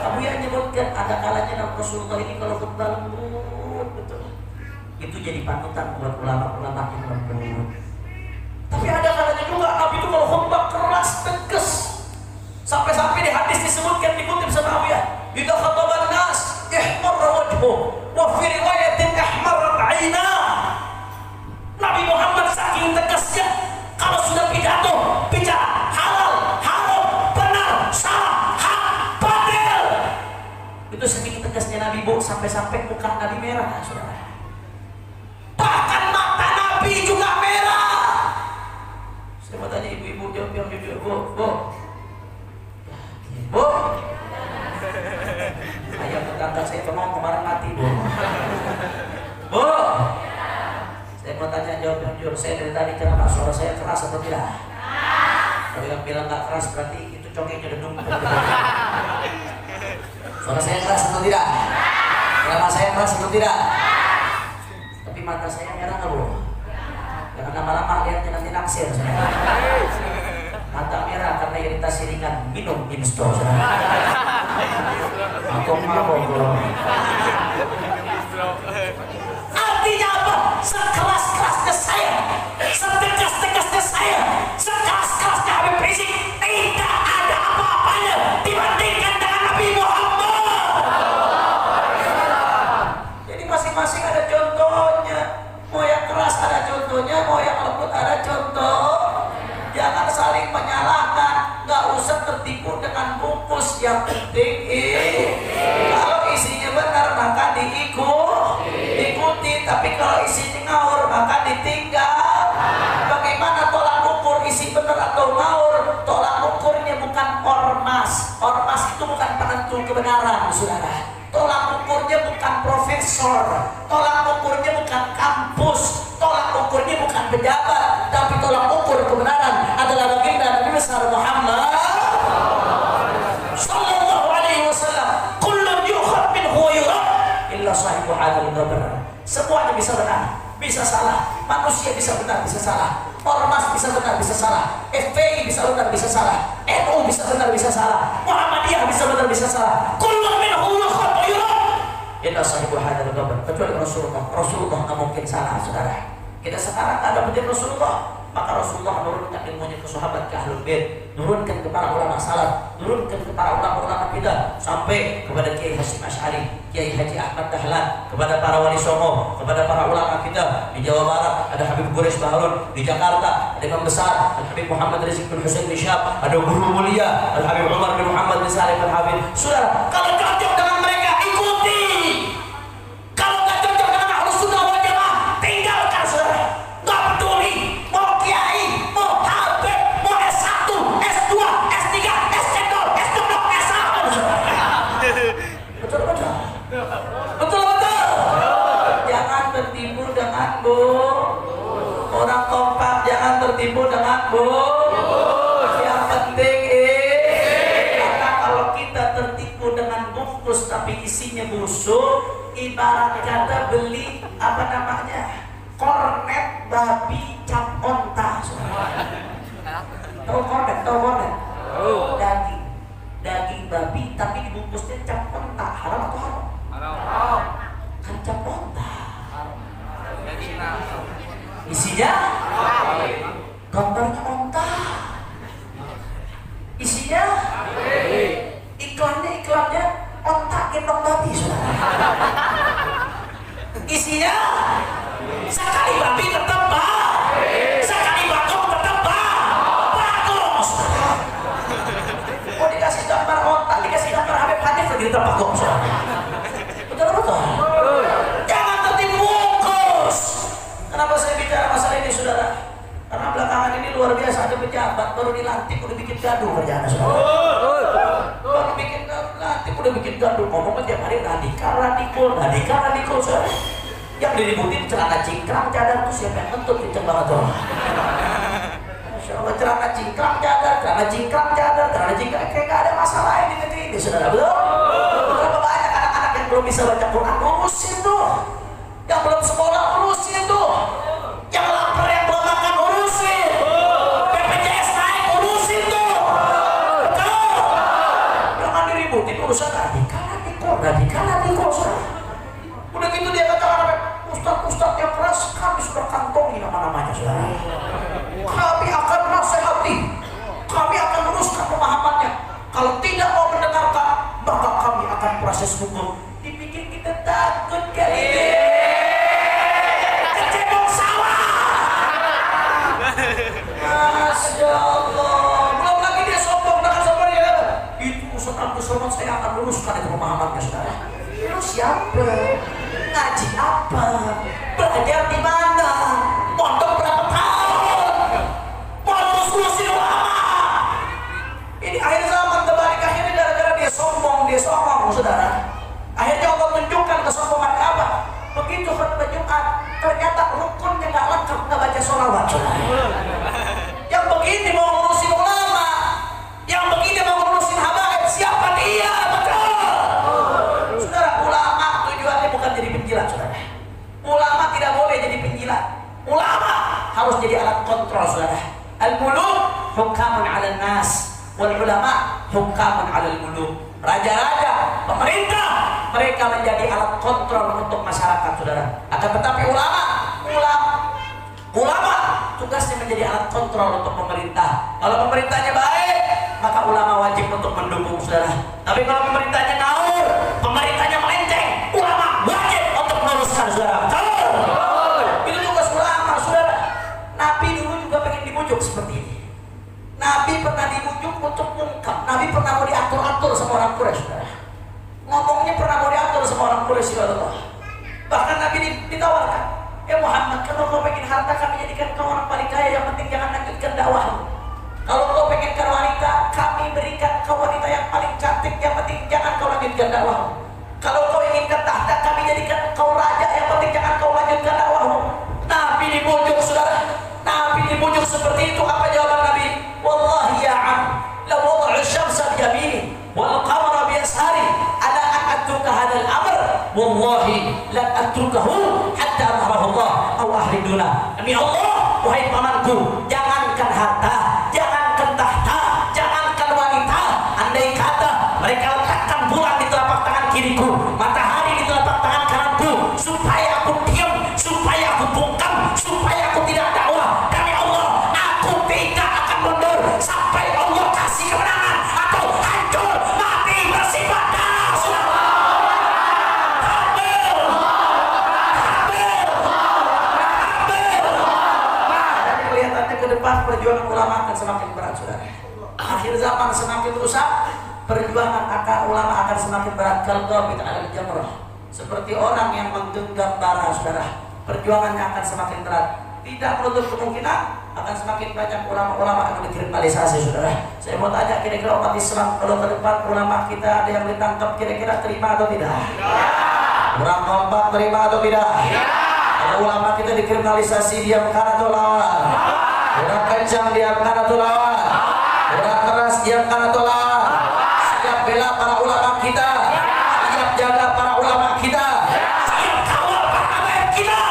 Abu yang menyebutkan ada kalanya Rasulullah ini kalau khutbah lembut, betul. Itu jadi panutan buat ulama-ulama yang lembut. Tapi ada kalanya juga Nabi itu kalau khutbah keras, tegas. Sampai-sampai di hadis disebutkan, dikutip sama Abu ya, "Idza khataban nas ihmarra wajhuhu wa fi riwayatin ihmarrat 'ainah." Nabi Muhammad saking tegasnya, kalau sudah pidato, bicara halal, haram, benar, salah, hak, batil. Itu saking tegasnya Nabi, Bu, sampai-sampai muka Nabi merah, saudara. Bahkan mata Nabi juga merah. Saya mau tanya ibu-ibu, jawab yang jujur, Bu. Ayah tetangga saya pernah kemarin mati, Bu. Bu. Saya mau tanya, jawab yang jujur. Saya dari tadi ceramah, suara saya keras atau tidak? Kalau yang bilang nggak keras berarti itu congeknya dedung. Suara saya keras atau tidak? Ceramah saya keras atau tidak? Tapi mata saya merah nggak, Bu? Jangan lama-lama lihatnya nanti naksir. Mata merah karena iritasi ringan, minum Insto. mabok. Artinya apa? Sekeras-kerasnya saya, setegas-tegasnya saya, sekeras-kerasnya Habib Rizik, tidak ada apa-apanya dibandingkan dengan Nabi Muhammad. Jadi masing-masing ada contohnya. Mau yang keras ada contohnya, mau yang lembut ada contoh. Jangan saling menyalahkan. Nggak usah tertipu dengan bungkus. Yang penting kalau isinya benar maka diikuti. Tapi kalau isinya ngawur maka ditinggal. Bagaimana tolak ukur isi benar atau ngawur? Tolak ukurnya bukan ormas. Ormas itu bukan penentu kebenaran, saudara. Tolak ukurnya bukan profesor. Tolak ukurnya bukan kampus. Tolak ukurnya bukan pejabat. Tapi tolak ukur kebenaran adalah baginda Nabi besar Muhammad sallallahu alaihi wasallam. Kullun yukhad minhu wa yurad illa sahibu hadzal qabr. Semuanya bisa benar, bisa salah. Manusia bisa benar, bisa salah. Ormas bisa benar, bisa salah. FPI bisa benar, bisa salah. NU bisa benar, bisa salah. Muhammadiyah bisa benar, bisa salah. Kullun minhu yukhad wa yurad illa sahibu hadzal qabr. Kecuali Rasulullah. Rasulullah nggak mungkin salah, saudara. Kita sekarang ada menjadi Rasulullah, maka Rasulullah menurunkan ilmunya ke sahabat, ke ahlul bait, menurunkan ke para ulama salaf, menurunkan ke para ulama-ulama bidah, sampai kepada Kiai Hasyim Asy'ari, Kiai Haji Ahmad Dahlan, kepada para wali songo, kepada para ulama kita di Jawa Barat ada Habib Quraish Baharun, di Jakarta ada Imam besar Al Habib Muhammad Rizik bin Husain bin Syihab, ada guru mulia Al Habib Umar bin Muhammad bin Salim Al Habib. Saudara, kalau cocok dengan mereka ikuti. Kalau nggak cocok dengan Ahlus Sunnah wal Jamaah, tinggalkan, saudara. Nggak peduli mau kiai, mau habib, mau S1, S2, S3, S2, S2, S1, betul-betul. Jangan tertipu dengan orang kompak, jangan tertipu dengan yang penting karena kalau kita tertipu dengan bungkus tapi isinya busuk, ibarat kata beli apa namanya, kornet babi cap onta. Tahu kornet? Daging babi tapi dibungkusnya cap onta. Haram atau haram? Haram. Kan cap onta. Isinya gambarnya onta. Isinya iklannya onta gendong babi, saudara. Isinya sekali babi tetap sekali bagong tetap bagus. Oh, dikasih gambar onta, dikasih gambar Habib Hanif lagi tetap bagus. Betul. Jangan tertipu bungkus. Kenapa saya bicara masalah ini, saudara? Karena belakangan ini luar biasa, ada pejabat baru dilantik udah bikin gaduh kerjaan, saudara. Baru bikin lantik udah bikin gaduh, ngomong tiap hari radikal, saudara. Yang diributin celana cingkrang cadar tuh siapa yang ngentut kenceng banget tuh. Masya Allah, celana cingkrang cadar, kayak gak ada masalah ini negeri ini, saudara. Betul? Berapa banyak anak-anak yang belum bisa baca Quran, urusin tuh. Yang belum sekolah, urusin tuh. Yang lapar, yang belum makan, urusin. BPJS naik, urusin tuh. Betul? Jangan diributin urusan radikal, saudara. Udah gitu dia kata ustaz yang keras, kami sudah kantongi nama-namanya, saudara. Kami akan nasihati, kami akan luruskan pemahamannya. Kalau tidak mau mendengarkan, maka kami akan proses hukum. Dibikin kita takut kali ini. Kecebong sawah. Masya Allah. Belum lagi dia sombong dengan sombong dia. Itu Ustaz Abdul Somad, saya akan luruskan itu pemahamannya, saudara. Lu siapa? Ngaji apa? Belajar di mana? Mondok berapa tahun? Mau lulus-lulusin ulama? Ini akhir zaman terbalik, akhirnya gara-gara dia sombong, saudara. Akhirnya Allah tunjukkan kesombongan apa? Begitu khutbah Jumat, ternyata rukunnya nggak lengkap, nggak baca sholawat, saudara. Yang begini mau ngurusin ulama, yang begini mau ngurusin habaib, siapa dia? Betul. Saudara, ulama tujuannya bukan jadi penjilat, saudara. Ulama tidak boleh jadi penjilat. Ulama harus jadi alat kontrol, saudara. Al-muluk hukamun 'alan nas wal ulama hukamun hakaman 'alal muluk. Raja-raja, pemerintah, mereka menjadi alat kontrol untuk masyarakat, saudara. Akan tetapi ulama tugasnya menjadi alat kontrol untuk pemerintah. Kalau pemerintahnya baik, maka ulama wajib untuk mendukung, saudara. Tapi kalau pemerintahnya ngawur, pemerintahnya melenceng, ulama wajib untuk meluruskan, saudara. Itu tugas ulama, saudara. Nabi dulu juga pengen dibujuk seperti ini. Nabi pernah dibujuk untuk mungkap. Nabi pernah mau diatur-atur sama orang Quraisy, saudara. Ngomongnya pernah mau diatur sama orang Quraisy, saudara. Bahkan Nabi ditawarkan, Muhammad, kalau kau pengen harta, kami jadikan kau orang paling kaya, yang penting jangan lanjutkan dakwah. Kalau kau pengen wanita, kami berikan kau wanita yang paling cantik, yang penting jangan kau lanjutkan dakwah. Kalau kau inginkan tahta, kami jadikan kau raja, yang penting jangan kau lanjutkan dakwah. Nabi dibujuk, saudara. Nabi dibujuk seperti itu. Apa jawaban Nabi? Wallahi ya am, la wad'u syamsa bi yamini wal qamara bi yasari ala an atruka hadzal amr, wallahi la atrukahu hatta amarahu Allah aw ahriduna. Demi Allah, wahai pamanku, jangankan harta, jangankan tahta, jangankan wanita, andai kata mereka letakkan bulan di telapak tangan kiriku, matahari di telapak tangan kananku, supaya aku diam, supaya aku bungkam, supaya aku tidak dakwah, demi Allah, aku tidak akan mundur sampai Allah kasih kemenangan atau hancur mati bersifat darah. Dan kelihatannya ke depan perjuangan ulama akan semakin berat, saudara. Akhir zaman semakin rusak, perjuangan ulama akan semakin berat. Kalqabid 'alal jamrah, seperti orang yang menggenggam bara, saudara. Perjuangannya akan semakin berat. Tidak menutup kemungkinan akan semakin banyak ulama-ulama yang dikriminalisasi, saudara. Saya mau tanya, kira-kira umat Islam kalau ke depan ulama kita ada yang ditangkap, kira-kira terima atau tidak? Kurang kompak, terima atau tidak? Kalau ulama kita dikriminalisasi, diamkan atau lawan? Kurang kencang, diamkan atau lawan? Kurang keras, diamkan atau lawan? Siap bela para ulama kita, siap jaga para ulama kita, siap kawal para habaib kita.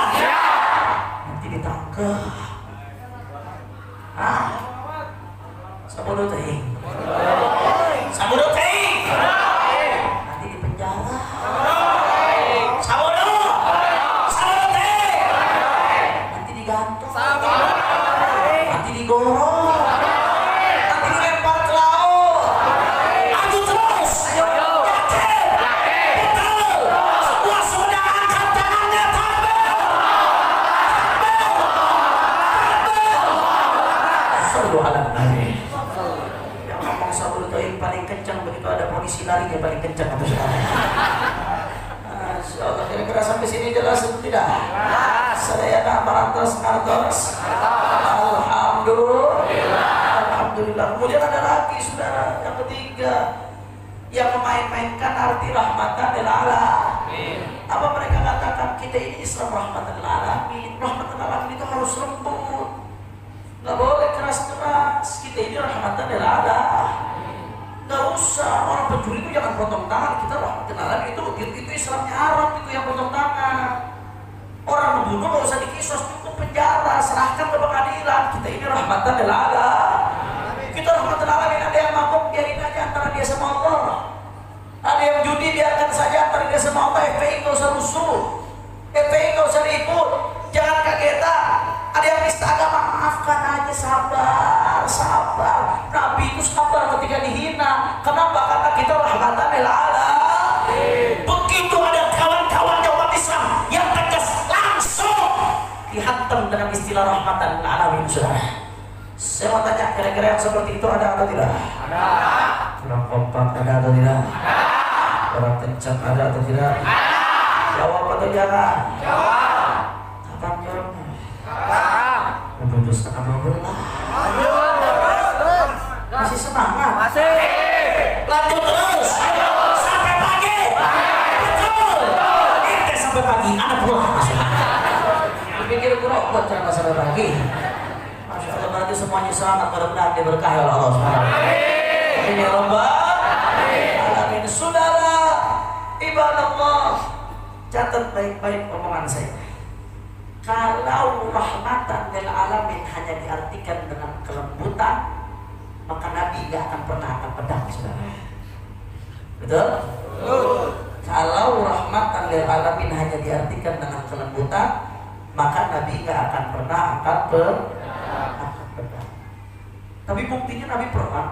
Nanti ditangkap. Sabodo teh. Nanti di penjara. Sabodo teh. Nanti digantung. Nanti digorong. Nanti dilempar ke laut. Adu terus. Yakin. Betul. Semua sudah angkat tangannya, takbir. Sallu ala Nabi. Yang ngomong sabul toib paling kencang, begitu ada polisi larinya paling kencang atau sekarang. Masya Allah, kira-kira sampai sini jelas atau tidak? Sadayana parantos kartos. Alhamdulillah. Kemudian ada lagi, saudara, yang ketiga, yang memain-mainkan arti rahmatan lil alamin. Apa mereka katakan? Kita ini Islam rahmatan lil alamin. Rahmatan lil alamin itu harus lembut, nggak boleh keras-keras. Kita ini rahmatan lil alamin. Nggak usah, orang pencuri itu jangan potong tangan. Kita rahmatan lil alamin, itu Islamnya Arab, itu yang potong tangan. Orang membunuh nggak usah dikisos, cukup penjara, serahkan ke pengadilan. Kita ini rahmatan lil alamin. Kita rahmatan lil alamin. Ada yang mabuk, biarin aja antara dia sama Allah. Ada yang judi, biarkan saja antara dia sama Allah. FPI nggak usah rusuh, FPI nggak usah ribut, jangan kagetan. Ada yang nista agama, maafkan aja, sabar. Nabi itu sabar ketika dihina. Kenapa? Karena kita rahmatan lil alamin. Begitu ada kawan-kawannya umat Islam yang tegas, langsung dihantam dengan istilah rahmatan lil alamin, saudara. Saya mau tanya, kira-kira yang seperti itu ada atau tidak? Ada. Kurang kompak ada atau tidak? Ada. Kurang kencang ada atau tidak? Ada. Jawab atau jangan? Jawab. Kapan jawabnya? Kapan? Memutuskan apa belum? Masih semangat? Masih. Lanjut terus. Sampai pagi. Betul. Ini sampai pagi. Anak pulang. Pikir kurang buat cara sampai pagi. Masya Allah, berarti semuanya selamat, mudah-mudahan diberkahi oleh Allah SWT. Ini Rabbal Alamin. Saudara, ibadallah, catat baik-baik omongan saya. Kalau rahmatan lil alamin hanya diartikan dengan kelembutan, maka Nabi nggak akan pernah angkat pedang, saudara. Betul? Kalau rahmatan lil alamin hanya diartikan dengan kelembutan, maka Nabi nggak akan pernah angkat pedang. Tapi buktinya Nabi pernah.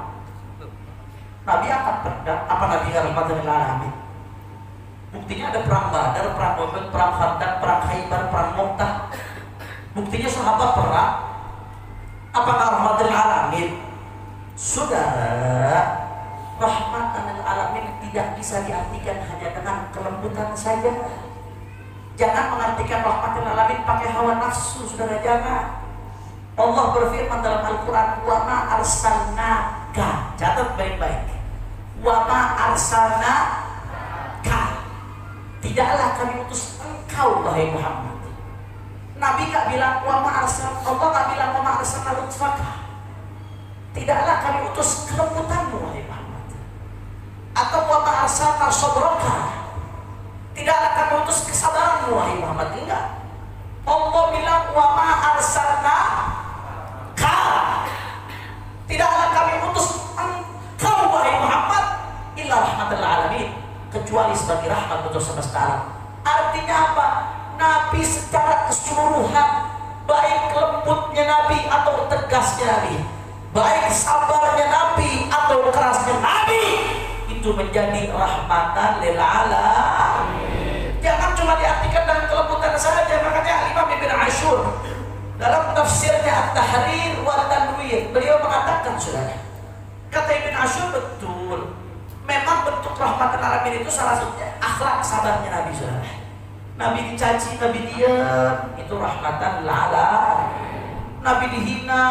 Nabi angkat pedang. Apa Nabi nggak rahmatan lil alamin? Buktinya ada perang Badar, perang Uhud, perang Khandaq, perang Khaybar, perang Mu'tah. Buktinya sahabat perang. Apakah rahmatan lil alamin? Saudara, rahmatan lil alamin tidak bisa diartikan hanya dengan kelembutan saja. Jangan mengartikan rahmatan lil alamin pakai hawa nafsu, saudara, jangan. Allah berfirman dalam Al-Quran, wa ma arsalnaka, catat baik-baik, wa ma arsalnaka, tidaklah kami utus engkau wahai Muhammad. Nabi gak bilang wa ma arsal, Allah gak bilang wa ma arsalna lutfaka, tidaklah kami utus kelembutanmu wahai Muhammad. Atau wa ma arsalna sabraka, tidaklah kami utus kesabaranmu wahai Muhammad. Enggak. Allah bilang wa ma arsalna ka, tidaklah kami utus engkau wahai Muhammad illa rahmatal alamin, kecuali sebagai rahmat untuk semesta alam. Artinya apa? Nabi secara keseluruhan, baik lembutnya Nabi atau tegasnya Nabi, baik sabarnya Nabi atau kerasnya Nabi, itu menjadi rahmatan lil alamin. Jangan cuma diartikan dengan kelembutan saja. Makanya Imam Ibn Ashur dalam tafsirnya At-Tahrir wa Tanwir, beliau mengatakan, saudara, kata Ibn Ashur, betul, memang bentuk rahmatan alamin itu salah satunya akhlak sabarnya Nabi, saudara. Nabi dicaci, Nabi diam, itu rahmatan lil alamin. Nabi dihina,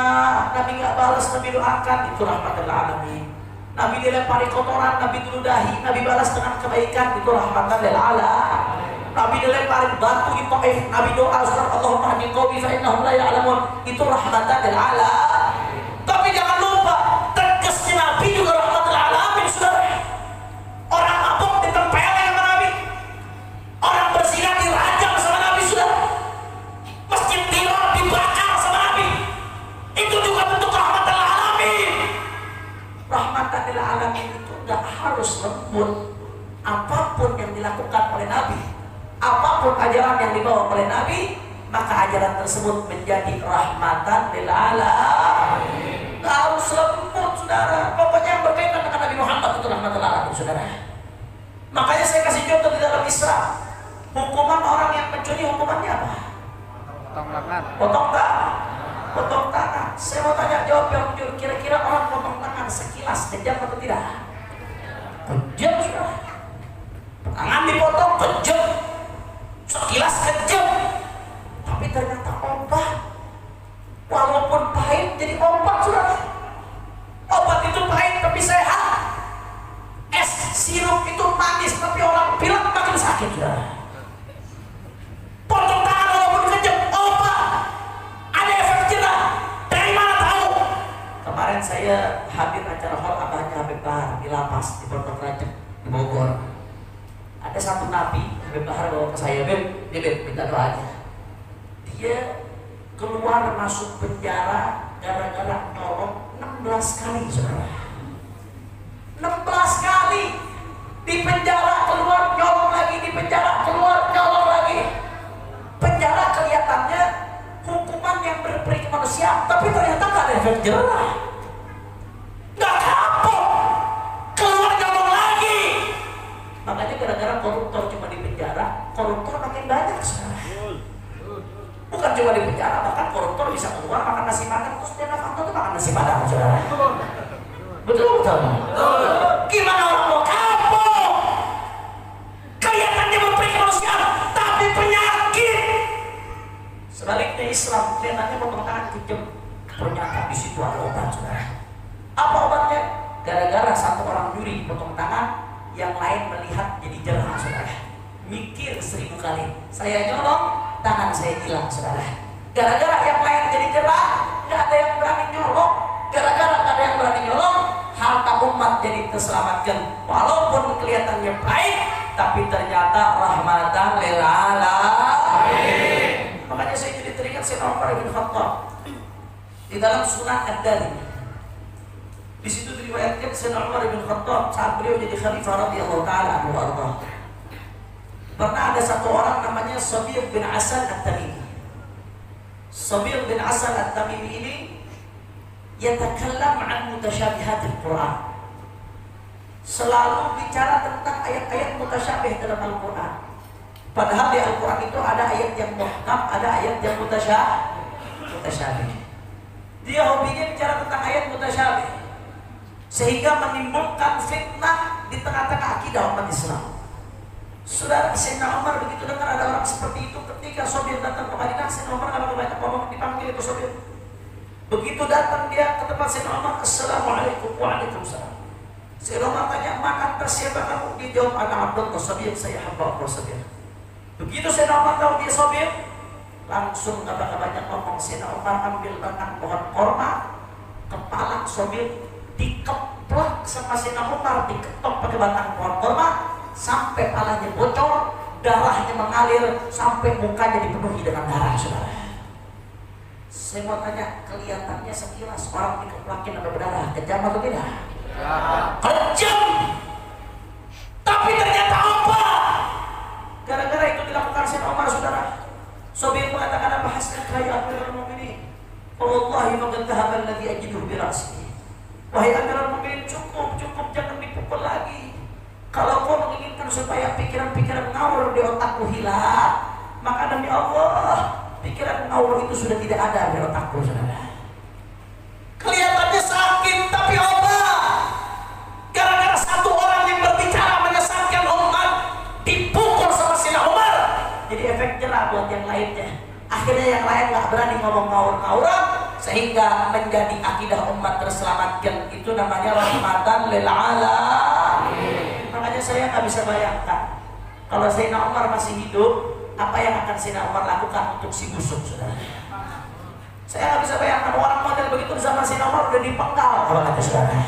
Nabi nggak balas, Nabi doakan, itu rahmatan lil alamin. Nabi dilempari kotoran, Nabi diludahi, Nabi balas dengan kebaikan, itu rahmatan lil alamin. Nabi dilempari batu di Taif, Nabi doa, Allahumma hdi qaumi fa innahum la ya'lamun, itu rahmatan lil alamin. Tapi jangan lupa, tegasnya Nabi juga rahmatan lil alamin, saudara. Orang mabuk ditempelin sama Nabi, orang berzina dirajam sama Nabi, saudara. Masjid Dirar dibakar sama Nabi, itu juga bentuk rahmatan lil alamin. Rahmatan lil alamin itu nggak harus lembut. Apapun yang dilakukan oleh Nabi, apapun ajaran yang dibawa oleh Nabi, maka ajaran tersebut menjadi rahmatan lil alamin. Nggak harus lembut, saudara. Pokoknya yang berkaitan dengan Nabi Muhammad itu rahmatan lil alamin, saudara. Makanya saya kasih contoh di dalam Islam. Hukuman orang yang mencuri, hukumannya apa? Potong tangan. Potong tangan. Potong tangan. Saya mau tanya jawab yang jujur. Kira-kira orang potong tangan sekilas kejam atau tidak? Kejam, saudara. Tangan dipotong kejam, sekilas kejam. Tapi ternyata obat, walaupun pahit jadi obat, saudara. Obat itu pahit tapi sehat. Es sirup itu manis tapi orang bilang makin sakit, saudara. Potong tangan walaupun kejam, obat, ada efek jerah. Dari mana tahu? Kemarin saya hadir acara hall abahnya Habib Bahar di lapas di Pondok Rajab di Bogor. Ada satu nabi, Habib Bahar bawa ke saya, Beb, minta doanya. Dia keluar masuk penjara gara-gara nolong 16 kali, saudara. 16 kali di penjara, keluar nyolong lagi, di penjara keluar nyolong lagi. Penjara kelihatannya hukuman yang berperi kemanusiaan, tapi ternyata nggak ada efek jerah, nggak kapok, keluar nyolong lagi. Makanya gara-gara koruptor cuma di penjara, koruptor makin banyak, saudara. Bukan cuma di penjara, bahkan koruptor bisa keluar makan nasi padang. Terus dia Novanto tuh makan nasi padang, saudara. Betul, betul. Gimana orang mau kapok? Kelihatannya berperi kemanusiaan, tapi penyakit. Sebaliknya Islam, kelihatannya potong tangan kejam, ternyata di situ ada obat, saudara. Apa obatnya? Gara-gara satu orang nyuri potong tangan, yang lain melihat jadi jerah, saudara. Mikir 1000 kali, saya nyolong, tangan saya hilang, saudara. Gara-gara yang lain jadi jerah, nggak ada yang berani nyolong. Gara-gara nggak ada yang berani nyolong, harta umat jadi terselamatkan. Walaupun kelihatannya baik, tapi ternyata rahmatan lil alamin. Makanya saya jadi teringat Sayyidina Umar bin Khattab di dalam Sunan Ad-Darimi. Di situ diriwayatkan Sayyidina Umar bin Khattab saat beliau jadi khalifah radhiyallahu taala anhu warḍah. Pernah ada satu orang namanya Sabir bin Asad At-Tamimi. Sabir bin Asad At-Tamimi ini yatakallam an mutasyabihat al-Quran. Selalu bicara tentang ayat-ayat mutasyabih dalam Al-Quran. Padahal di Al-Quran itu ada ayat yang muhkam, ada ayat yang mutasyabih. Dia hobinya bicara tentang ayat mutasyabih, sehingga menimbulkan fitnah di tengah-tengah akidah umat Islam. Saudara, Sayyidina Umar begitu dengar ada orang seperti itu, ketika Sabir datang ke Madinah, Sayyidina Umar nggak banyak ngomong, dipanggil itu Sabir. Begitu datang dia ke tempat Sayyidina Umar, Assalamualaikum. Waalaikumsalam. Sayyidina Umar tanya, "Man anta, siapa kamu?" Dia jawab, "Ana Abdullah Sabir, saya hamba Allah Sabir." Begitu Sayyidina Umar tahu dia Sabir, langsung nggak banyak ngomong. Sayyidina Umar ambil batang pohon korma, kepala Sabir dikeplak sama Sayyidina Umar, diketok pakai batang pohon korma sampai palanya bocor, darahnya mengalir sampai mukanya dipenuhi dengan darah, saudara. Saya mau tanya, kelihatannya sekilas orang dikeplakin sampai berdarah, kejam atau tidak? Kejam. Tapi ternyata apa? Gara-gara itu dilakukan Sayyidina Umar, saudara. Sabir mengatakan, "Apa hasnaka ya Amirul Mukminin? Wallahi ma qad dhahaba alladhi ajiduhu bi ra'si." Wahai Amirul Mukminin, cukup, jangan dipukul lagi. Kalau kau menginginkan supaya pikiran-pikiran ngawur di otakku hilang, maka demi Allah, pikiran ngawur itu sudah tidak ada di otakku, saudara. Kelihatannya sakit, tapi apa? Gara-gara satu orang yang berbicara menyesatkan umat, dipukul sama Sayyidina Umar. Jadi efek jerah buat yang lainnya. Akhirnya yang lain gak berani ngomong ngawur-ngawuran, sehingga menjadi akidah umat terselamatkan. Itu namanya rahmatan lil alamin. Makanya saya nggak bisa bayangkan kalau Sayyidina Umar masih hidup, apa yang akan Sayyidina Umar lakukan untuk si busuk, saudara. Saya nggak bisa bayangkan orang model begitu di zaman Sayyidina Umar udah dipenggal, kalau kata saudara.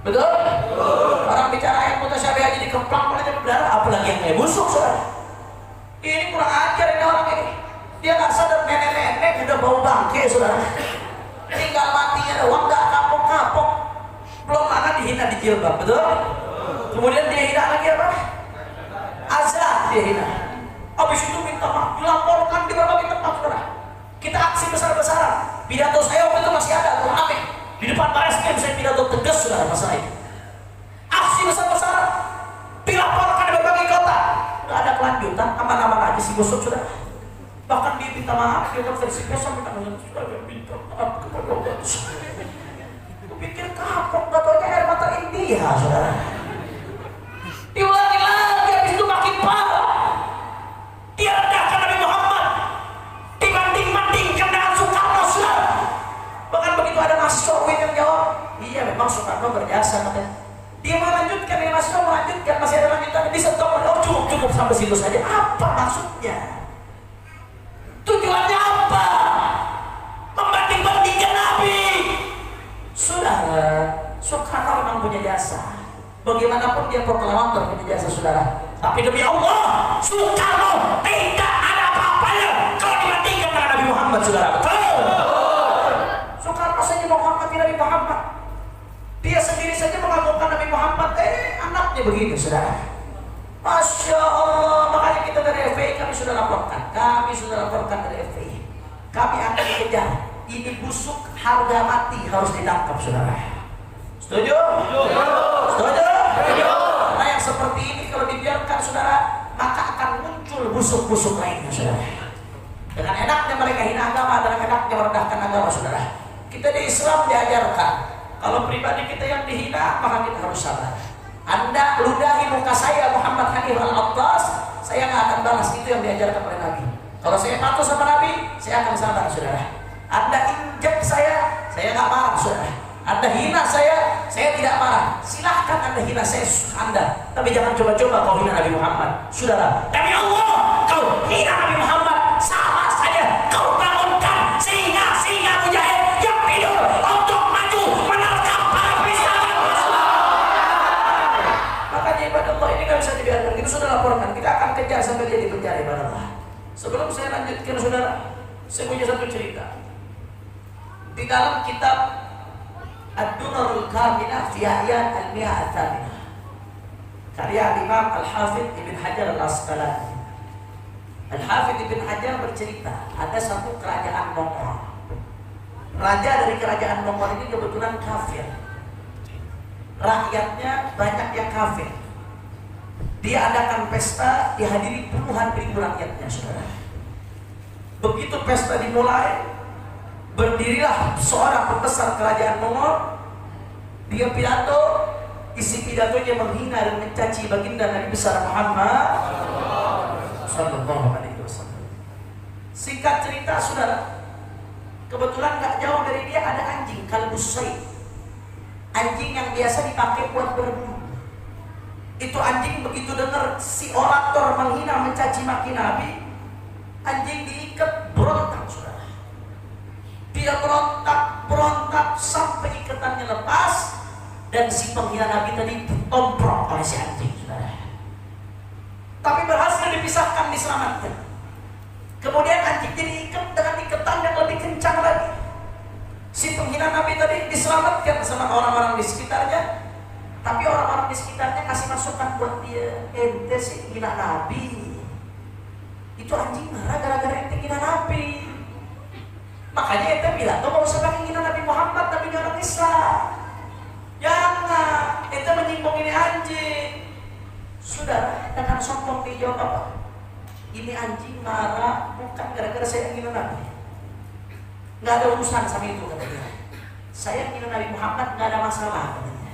Betul? Orang bicara yang mutasyabih aja dikemplang oleh berdarah, apalagi yang kayak busuk, saudara. Ini kurang ajar ini orang ini. Dia nggak sadar nenek-nenek udah bau bangke, saudara. Tinggal matinya doang, nggak kapok-kapok. Belum mana dihina di jilbab, betul? Kemudian dia hina lagi apa? Azan dia hina. Habis itu minta maaf, dilaporkan di berbagai tempat, saudara. Kita aksi besar-besaran. Pidato saya waktu itu masih ada, tuh aneh. Di depan Barreskrim saya pidato tegas, saudara, masalah itu. Aksi besar-besaran, dilaporkan di berbagai kota. Nggak ada kelanjutan, aman-aman aja si busuk, saudara. Bahkan dia minta maaf, dia konversi pers sampai tangan, "Saudara minta maaf kepada Allah." Kupikir kapok, nggak taunya air mata India, saudara. Diulangi lagi, habis itu makin parah. Dia rendahkan Nabi Muhammad, dibanding-bandingkan dengan Soekarno, saudara. Bahkan begitu ada mahasiswa UIN yang jawab, "Iya memang Soekarno berjasa," katanya. Dia melanjutkan, ya mahasiswa melanjutkan, masih ada lanjutan, disetop. "Oh cukup sampai situ saja." Apa maksudnya? Tujuannya apa? Membanding-bandingkan Nabi. Saudara, Soekarno memang punya jasa. Bagaimanapun dia proklamator punya jasa, saudara. Tapi demi Allah, Soekarno tidak ada apa-apanya kalau dibandingkan dengan Nabi Muhammad, saudara. Betul? Soekarno saja menghormati Nabi Muhammad. Dia sendiri saja mengagungkan Nabi Muhammad. Anaknya begini, saudara. Masya Allah. Makanya kita dari FPI kami sudah laporkan. Dari FPI. Kami akan dikejar. Ini busuk, harga mati, harus ditangkap, saudara. Setuju? Setuju? Karena yang seperti ini kalau dibiarkan, saudara, maka akan muncul busuk-busuk lainnya, saudara. Dengan enaknya mereka hina agama, dengan enaknya merendahkan agama, saudara. Kita di Islam diajarkan, kalau pribadi kita yang dihina, maka kita harus sabar. Anda ludahi muka saya Muhammad Hanif Al-Attas, saya nggak akan balas. Itu yang diajarkan oleh Nabi. Kalau saya patuh sama Nabi, saya akan sabar, saudara. Anda injak saya nggak marah, saudara. Anda hina saya tidak marah. Silahkan Anda hina saya, Anda. Tapi jangan coba-coba kau hina Nabi Muhammad, saudara. Demi Allah, kau hina Nabi Muhammad, sama saja kau bangunkan singa-singa mujahid yang tidur untuk maju menerkam para penistaan. Makanya ibadah Allah ini nggak bisa dibiarkan. Kita sudah laporkan, kita akan kejar sampai dia di penjara, ibadah Allah. Sebelum saya lanjutkan, saudara, saya punya satu cerita. Di dalam kitab Ad-Dunarul Kamilah fi Ahya al-Mi'ah Ats-Tsaminah, karya Imam Al-Hafidz Ibn Hajar Al-Asqalani. Al-Hafidz Ibn Hajar bercerita, ada satu kerajaan Mongol. Raja dari kerajaan Mongol ini kebetulan kafir. Rakyatnya banyak yang kafir. Dia adakan pesta, dihadiri puluhan ribu rakyatnya, saudara. Begitu pesta dimulai, berdirilah seorang pembesar kerajaan Mongol. Dia pidato, isi pidatonya menghina dan mencaci baginda Nabi besar Muhammad sallallahu alaihi wasallam. Singkat cerita, saudara, kebetulan gak jauh dari dia ada anjing kalbus sayd, anjing yang biasa dipakai buat berburu. Itu anjing begitu dengar si orator menghina mencaci maki Nabi, anjing diikat berontak, saudara. Dia berontak sampai ikatannya lepas, dan si penghina Nabi tadi ditomprok oleh si anjing, saudara. Tapi berhasil dipisahkan, diselamatkan. Kemudian anjing diikat dengan ikatan yang lebih kencang lagi. Si penghina Nabi tadi diselamatkan sama orang-orang di sekitarnya. Tapi orang-orang di sekitarnya kasih masukan buat dia, ente sih hina Nabi. Itu anjing marah gara-gara ente hina Nabi. Makanya ente bilang, tuh gak usah pakai hina Nabi Muhammad, Nabi orang Islam. Jangan, ente menyinggung ini anjing. Sudah, dengan sombong dijawab apa? Ini anjing marah bukan gara-gara saya hina Nabi. Gak ada urusan sama itu, kata dia. Saya hina Nabi Muhammad, gak ada masalah, katanya.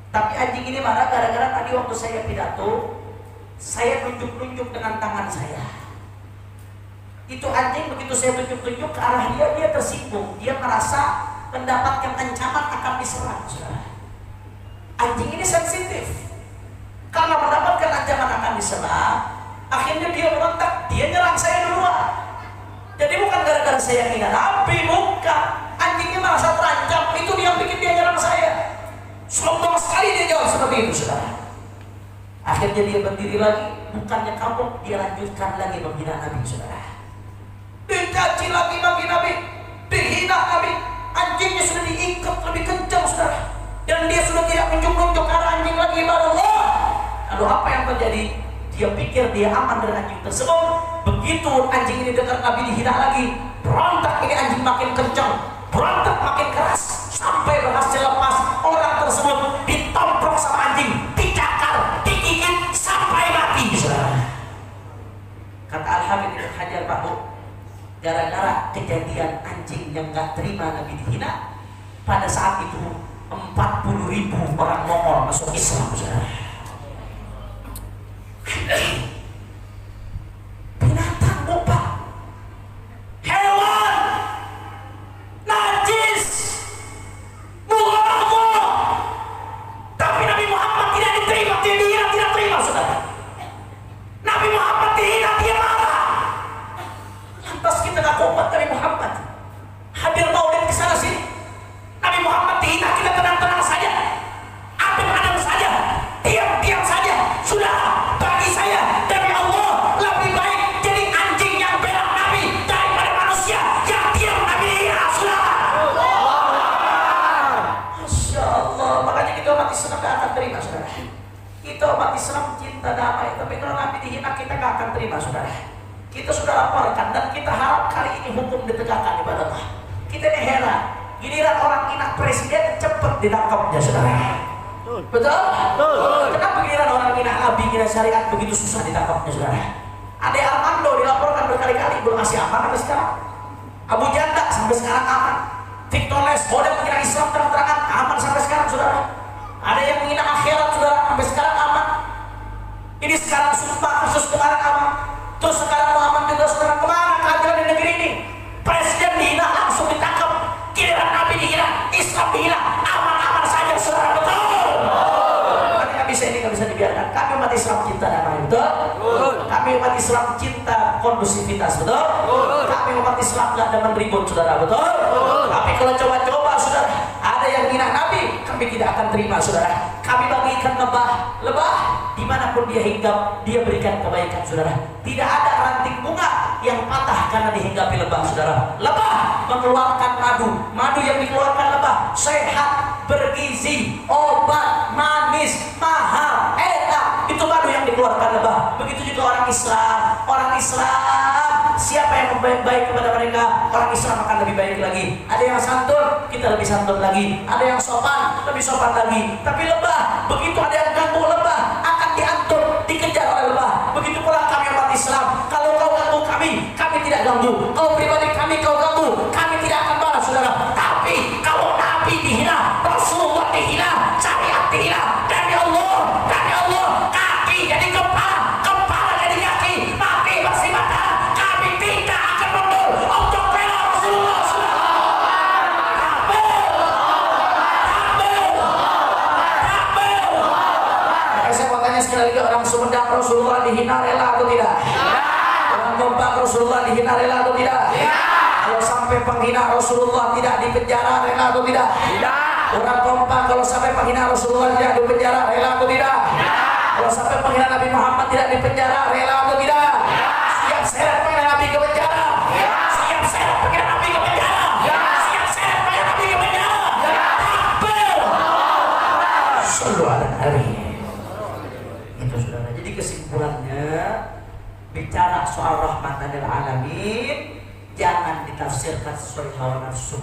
Tapi anjing ini marah gara-gara tadi waktu saya pidato, saya tunjuk-tunjuk dengan tangan saya. Itu anjing begitu saya tunjuk-tunjuk ke arah dia, dia tersinggung. Dia merasa mendapatkan ancaman akan diserang, saudara. Anjing ini sensitif. Karena mendapatkan ancaman akan diserang, akhirnya dia berontak, dia nyerang saya duluan. Jadi bukan gara-gara saya hina Nabi, bukan. Anjingnya merasa terancam, itu dia yang bikin dia nyerang saya. Sombong sekali dia jawab seperti itu, saudara. Akhirnya dia berdiri lagi, bukannya kapok, dia lanjutkan lagi menghina Nabi, saudara. Dicaci lagi bagi Nabi, dihina Nabi. Anjingnya sudah diikat lebih kencang, saudara. Dan dia sudah tidak menunjuk-nunjuk arah anjing lagi, Allah. Lalu apa yang terjadi? Dia pikir dia aman dari anjing tersebut. Begitu anjing ini dengar Nabi dihina lagi, berontak ini anjing makin kencang, berontak makin keras, sampai berhasil lepas. Orang tersebut ditomprok sama anjing, dicakar, digigit sampai mati, saudara. Kata Al-Hafidz Ibn Hajar, Pak Bu, gara-gara kejadian anjing yang gak terima Nabi dihina, pada saat itu 40.000 orang Mongol masuk Islam, saudara. Binatang, Bapak, hewan, najis, mughaladhah. Tapi Nabi Muhammad tidak diterima, dia tidak terima, saudara. Nabi Muhammad dihina, dia marah. Lantas kita gak kompak Nabi Muhammad, hadir maulid ke sana sini. Nabi Muhammad dihina, kita tenang-tenang saja, adem-adem saja, diam-diam saja. Sudah, bagi saya demi Allah lebih baik jadi anjing yang bela Nabi daripada manusia yang diam Nabi dihina, saudara. Masya Allah. Makanya kita umat Islam gak akan terima, saudara. Kita umat Islam cinta damai, tapi kalau Nabi dihina kita gak akan terima, saudara. Kita sudah laporkan dan kita harap kali ini hukum ditegakkan, ibadah Allah. Kita ini heran, giliran orang hina presiden cepat ditangkapnya, saudara. Betul? Kenapa giliran orang hina Nabi, hina syariat begitu susah ditangkapnya, saudara? Ade Armando dilaporkan berkali-kali, belum masih aman sampai sekarang. Abu Janda sampai sekarang aman. Victor Les, model menghina Islam terang-terangan, aman sampai sekarang, saudara. Ada yang menghina akhirat, saudara, sampai sekarang aman. Ini sekarang sumpah khusus kemarin aman. Terus sekarang Muhammad juga, saudara, kemana keadilan di negeri ini? Presiden dihina langsung ditangkap, giliran Nabi dihina, Islam dihina, aman-aman saja, saudara. Betul? Tapi nggak bisa, ini nggak bisa dibiarkan. Kami umat Islam cinta damai, betul? Kami umat Islam cinta kondusivitas, betul? Kami umat Islam nggak demen ribut, saudara, betul? Tapi kalau coba-coba, saudara, ada yang hina Nabi, kami tidak akan terima, saudara. Kami bagikan lebah, dimanapun dia hinggap, dia berikan kebaikan, saudara. Tidak ada ranting bunga yang patah karena dihinggapi lebah, saudara. Lebah mengeluarkan madu. Madu yang dikeluarkan lebah sehat, bergizi, obat, manis, mahal, enak. Itu madu yang dikeluarkan lebah. Begitu juga orang Islam. Orang Islam, siapa yang baik kepada mereka, orang Islam akan lebih baik lagi. Ada yang santun, kita lebih santun lagi. Ada yang sopan, lebih sopan lagi. Tapi lebah, begitu ada yang ganggu lebah, akan diatur, dikejar oleh lebah. Begitu pula kami umat Islam. Kalau kau ganggu kami tidak ganggu. Kalau pribadi kami kau ganggu, kami tidak akan balas, saudara. Tapi kalau Nabi dihina, Rasulullah dihina, syariat dihina, dari Allah, kaki jadi kepala, kepala jadi kaki, mati bersih mata. Kami tidak akan mundur untuk bela Rasulullah. Saya mau tanya sekali lagi, orang Sumedang Rasulullah dihina rela atau tidak? Orang Kompak Rasulullah dihina rela atau tidak? Kalau sampai penghina Rasulullah tidak dipenjara rela atau tidak? Orang Kompak kalau sampai penghina Rasulullah tidak dipenjara rela atau tidak? Kalau sampai penghina Nabi Muhammad tidak dipenjara rela atau tidak? Siap seret penghina Nabi ke penjara. Siap seret penghina Nabi ke penjara. Siap seret penghina Nabi ke penjara. Takbir. Sallu ala Nabi. Itu saudara. Jadi kesimpulannya, bicara soal rahmatan lil alamin jangan ditafsirkan sesuai hawa nafsu.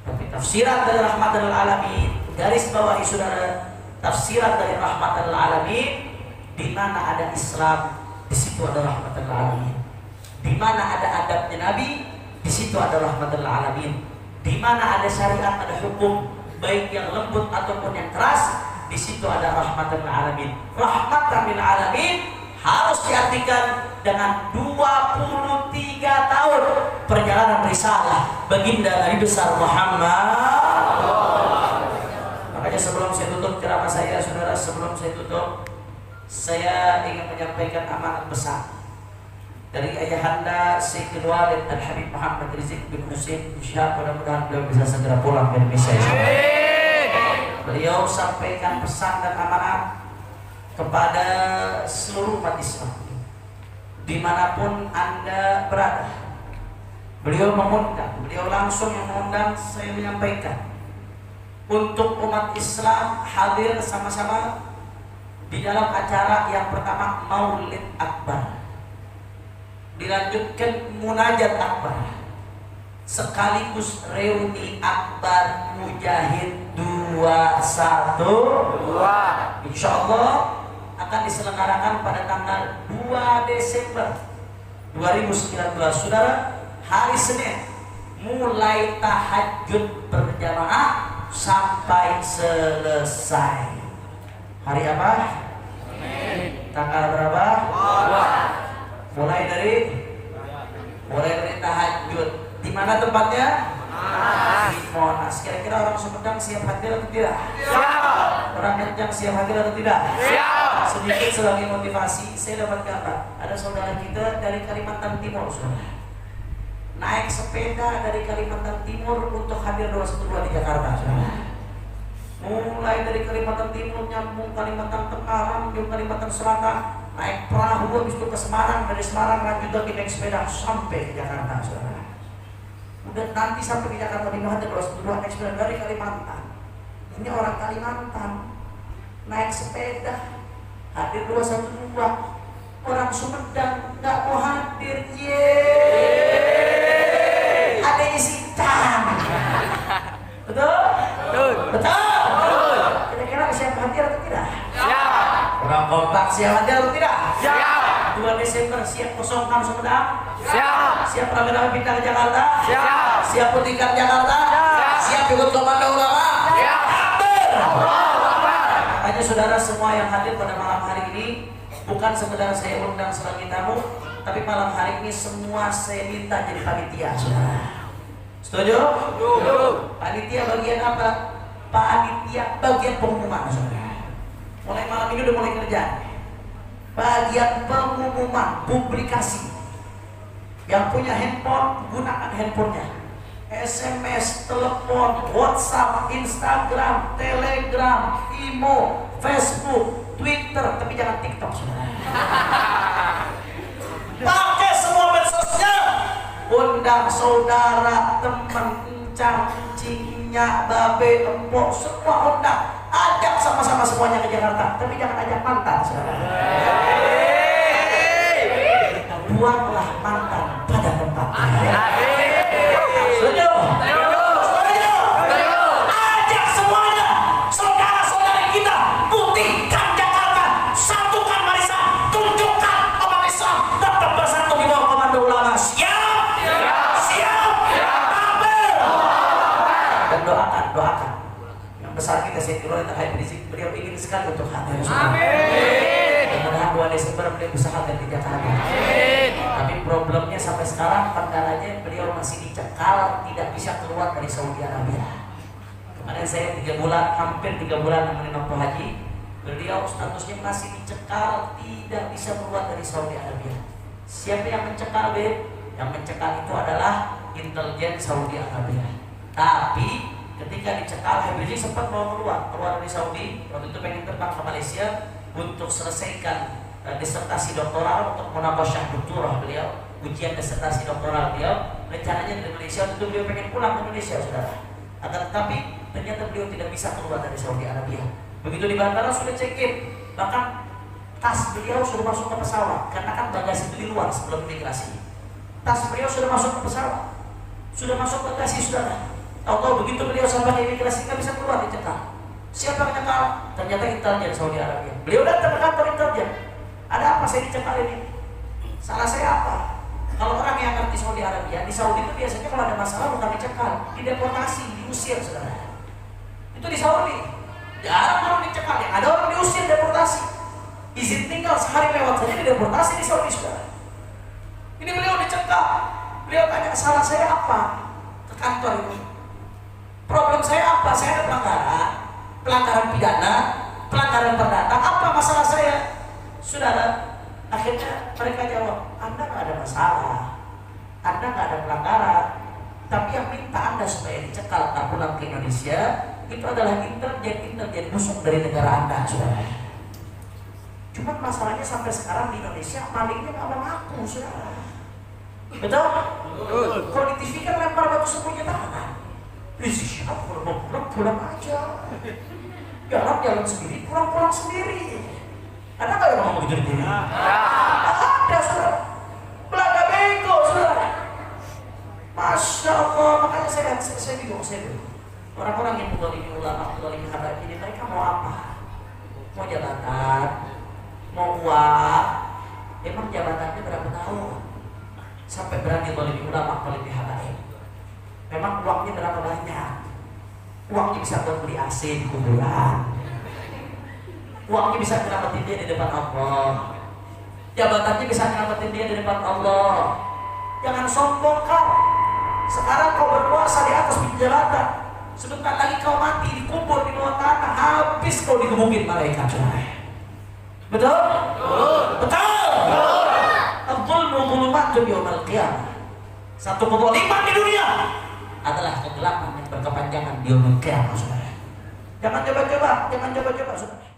Tapi tafsiran dari rahmatan lil alamin, garis bawahi saudara, tafsiran dari rahmatan lil alamin, di mana ada Islam, di situ ada rahmatan lil alamin. Di mana ada adabnya Nabi, di situ ada rahmatan lil alamin. Di mana ada syariat, ada hukum, baik yang lembut ataupun yang keras, di situ ada rahmatan lil alamin. Rahmatan lil alamin harus diartikan dengan 23 tahun perjalanan risalah baginda Nabi besar Muhammad. Makanya sebelum saya tutup ceramah saya, saudara, sebelum saya tutup, saya ingin menyampaikan amanat besar dari ayahanda Sayyidul Walid dan Habib Muhammad Rizik bin Husain Syah. Mudah-mudahan beliau bisa segera pulang ke Indonesia. Beliau sampaikan pesan dan amanat kepada seluruh umat Islam dimanapun Anda berada. Beliau mengundang, beliau langsung yang mengundang, saya menyampaikan untuk umat Islam hadir sama-sama di dalam acara yang pertama, Maulid Akbar, dilanjutkan Munajat Akbar, sekaligus reuni Akbar Mujahid 212. Insyaallah akan diselenggarakan pada tanggal 2 Desember 2019, saudara, hari Senin, mulai tahajud berjamaah sampai selesai. Hari apa? Tanggal berapa? Mulai dari tahajud. Di mana tempatnya? Di Monas. Kira-kira orang Sumedang siap hadir atau tidak? Siap. Orang Kencang siap hadir atau tidak? Siap. Sedikit sebagai motivasi, saya dapat kabar ada saudara kita dari Kalimantan Timur, saudara, naik sepeda dari Kalimantan Timur untuk hadir 212 di Jakarta, saudara. Mulai dari Kalimantan Timur nyambung Kalimantan Tengah, nyambung Kalimantan Selatan, naik perahu habis itu ke Semarang, dari Semarang lanjut lagi naik sepeda sampai ke Jakarta, saudara. Udah nanti sampai ke Jakarta di mana 212 naik sepeda dari Kalimantan. Ini orang Kalimantan naik sepeda hadir 212, orang Sumedang nggak mau hadir, yeay, adanya Sintang, betul? Kira-kira siap hadir atau tidak? Siap. Orang Kompak siap hadir atau tidak? Siap. 2 Desember siap kosongkan Sumedang? Siap. Siap rame-rame pindah ke Jakarta? Siap. Siap putihkan Jakarta? Siap ikut komando ulama? Siap. Makanya saudara semua yang hadir pada malam hari ini, bukan sekedar saya undang sebagai tamu, tapi malam hari ini semua saya minta jadi panitia, saudara. Setuju? Setuju. Panitia bagian apa? Panitia bagian pengumuman, saudara. Mulai malam ini udah mulai kerja. Bagian pengumuman, publikasi. Yang punya handphone, gunakan handphonenya. SMS, telepon, WhatsApp, Instagram, Telegram, Imo, Facebook, Twitter, tapi jangan TikTok, saudara. Pakai semua medsosnya. undang saudara, teman, encang, encingnya, babe, empok, semua undang. Ajak sama-sama semuanya ke Jakarta, tapi jangan ajak mantan, saudara. Buanglah mantan pada tempatnya. Setuju? Ajak semuanya, saudara-saudari kita, putihkan Jakarta, satukan barisan, tunjukkan umat Islam tetap bersatu di bawah komando ulama. Siap? Siap? Takbir! Dan doakan. Yang besar kita Sayyidina Habib Rizik, beliau ingin sekali untuk hadir. Amin. Mudah-mudahan 2 Desember beliau bisa hadir di Jakarta. Tapi problemnya sampai sekarang kendalanya beliau masih dicekal, tidak bisa keluar dari Saudi Arabia. Kemarin saya 3 bulan, hampir 3 bulan nemenin Pak Haji, beliau statusnya masih dicekal, tidak bisa keluar dari Saudi Arabia. Siapa yang mencekal, Beb? Yang mencekal itu adalah intelijen Saudi Arabia. Tapi ketika dicekal, Habib Rizik sempat mau keluar dari Saudi. Waktu itu pengen terbang ke Malaysia untuk selesaikan disertasi doktoral, untuk munaqasyah doktoral beliau, ujian disertasi doktoral beliau. Rencananya dari Malaysia itu beliau pengen pulang ke Indonesia, saudara. Akan tetapi ternyata beliau tidak bisa keluar dari Saudi Arabia. Begitu di bandara sudah check-in, bahkan tas beliau sudah masuk ke pesawat, karena kan bagasi beli luar sebelum imigrasi. Tas beliau sudah masuk ke pesawat, sudah masuk bagasi, saudara. Tahu-tahu begitu beliau sampai ke imigrasi nggak bisa keluar, dicekal. Siapa yang menyekal? Ternyata intelijen Saudi Arabia. Beliau datang ke kantor intelijen. Ada apa saya dicekal ini? Salah saya apa? Kalau orang yang ngerti Saudi Arabia, di Saudi itu biasanya kalau ada masalah bukan dicekal, dideportasi, diusir, saudara. Itu di Saudi. Jarang orang dicekal, yang ada orang diusir, deportasi. Izin tinggal sehari lewat saja dideportasi di Saudi, saudara. Ini beliau dicekal. Beliau tanya, salah saya apa? Ke kantor ini. Problem saya apa? Saya ada pelanggaran pidana, pelanggaran perdata. Apa masalah saya? Saudara, akhirnya mereka jawab, Anda nggak ada masalah, Anda nggak ada pelanggaran, tapi yang minta Anda supaya dicekal tak pulang ke Indonesia itu adalah intelijen musuh dari negara Anda, saudara. Cuma masalahnya sampai sekarang di Indonesia malingnya nggak mau ngaku, saudara. Betul? Kalau di TV kan lempar batu sembunyi tangan. Siapa kalau mau pulang aja. Jalan sendiri, pulang sendiri. Ada nggak yang ngomong gitu di TV? Ada, saudara. Belanda bego, saudara. Masya Allah, makanya saya bingung. Orang-orang yang mendolimi ulama, mendolimi habaib ini, mereka mau apa? Mau jabatan? Mau uang? Emang jabatannya berapa tahun? Sampai berani mendolimi ulama, mendolimi habaib. Memang uangnya berapa banyak? Uangnya bisa buat beli AC di kuburan. Uangnya bisa nyelamatin dia di depan Allah. Jabatannya bisa nyelamatin dia di depan Allah. Jangan sombong kau. Sekarang kau berkuasa di atas jabatan. Sebentar lagi kau mati, dikubur di bawah tanah. Habis kau digebukin malaikat. Betul? Betul. Al-zulmu zulumatun yaumil qiyamah. Satu kezaliman di dunia adalah kegelapan yang berkepanjangan di yaumil qiyamah, saudara. Jangan coba-coba, saudara.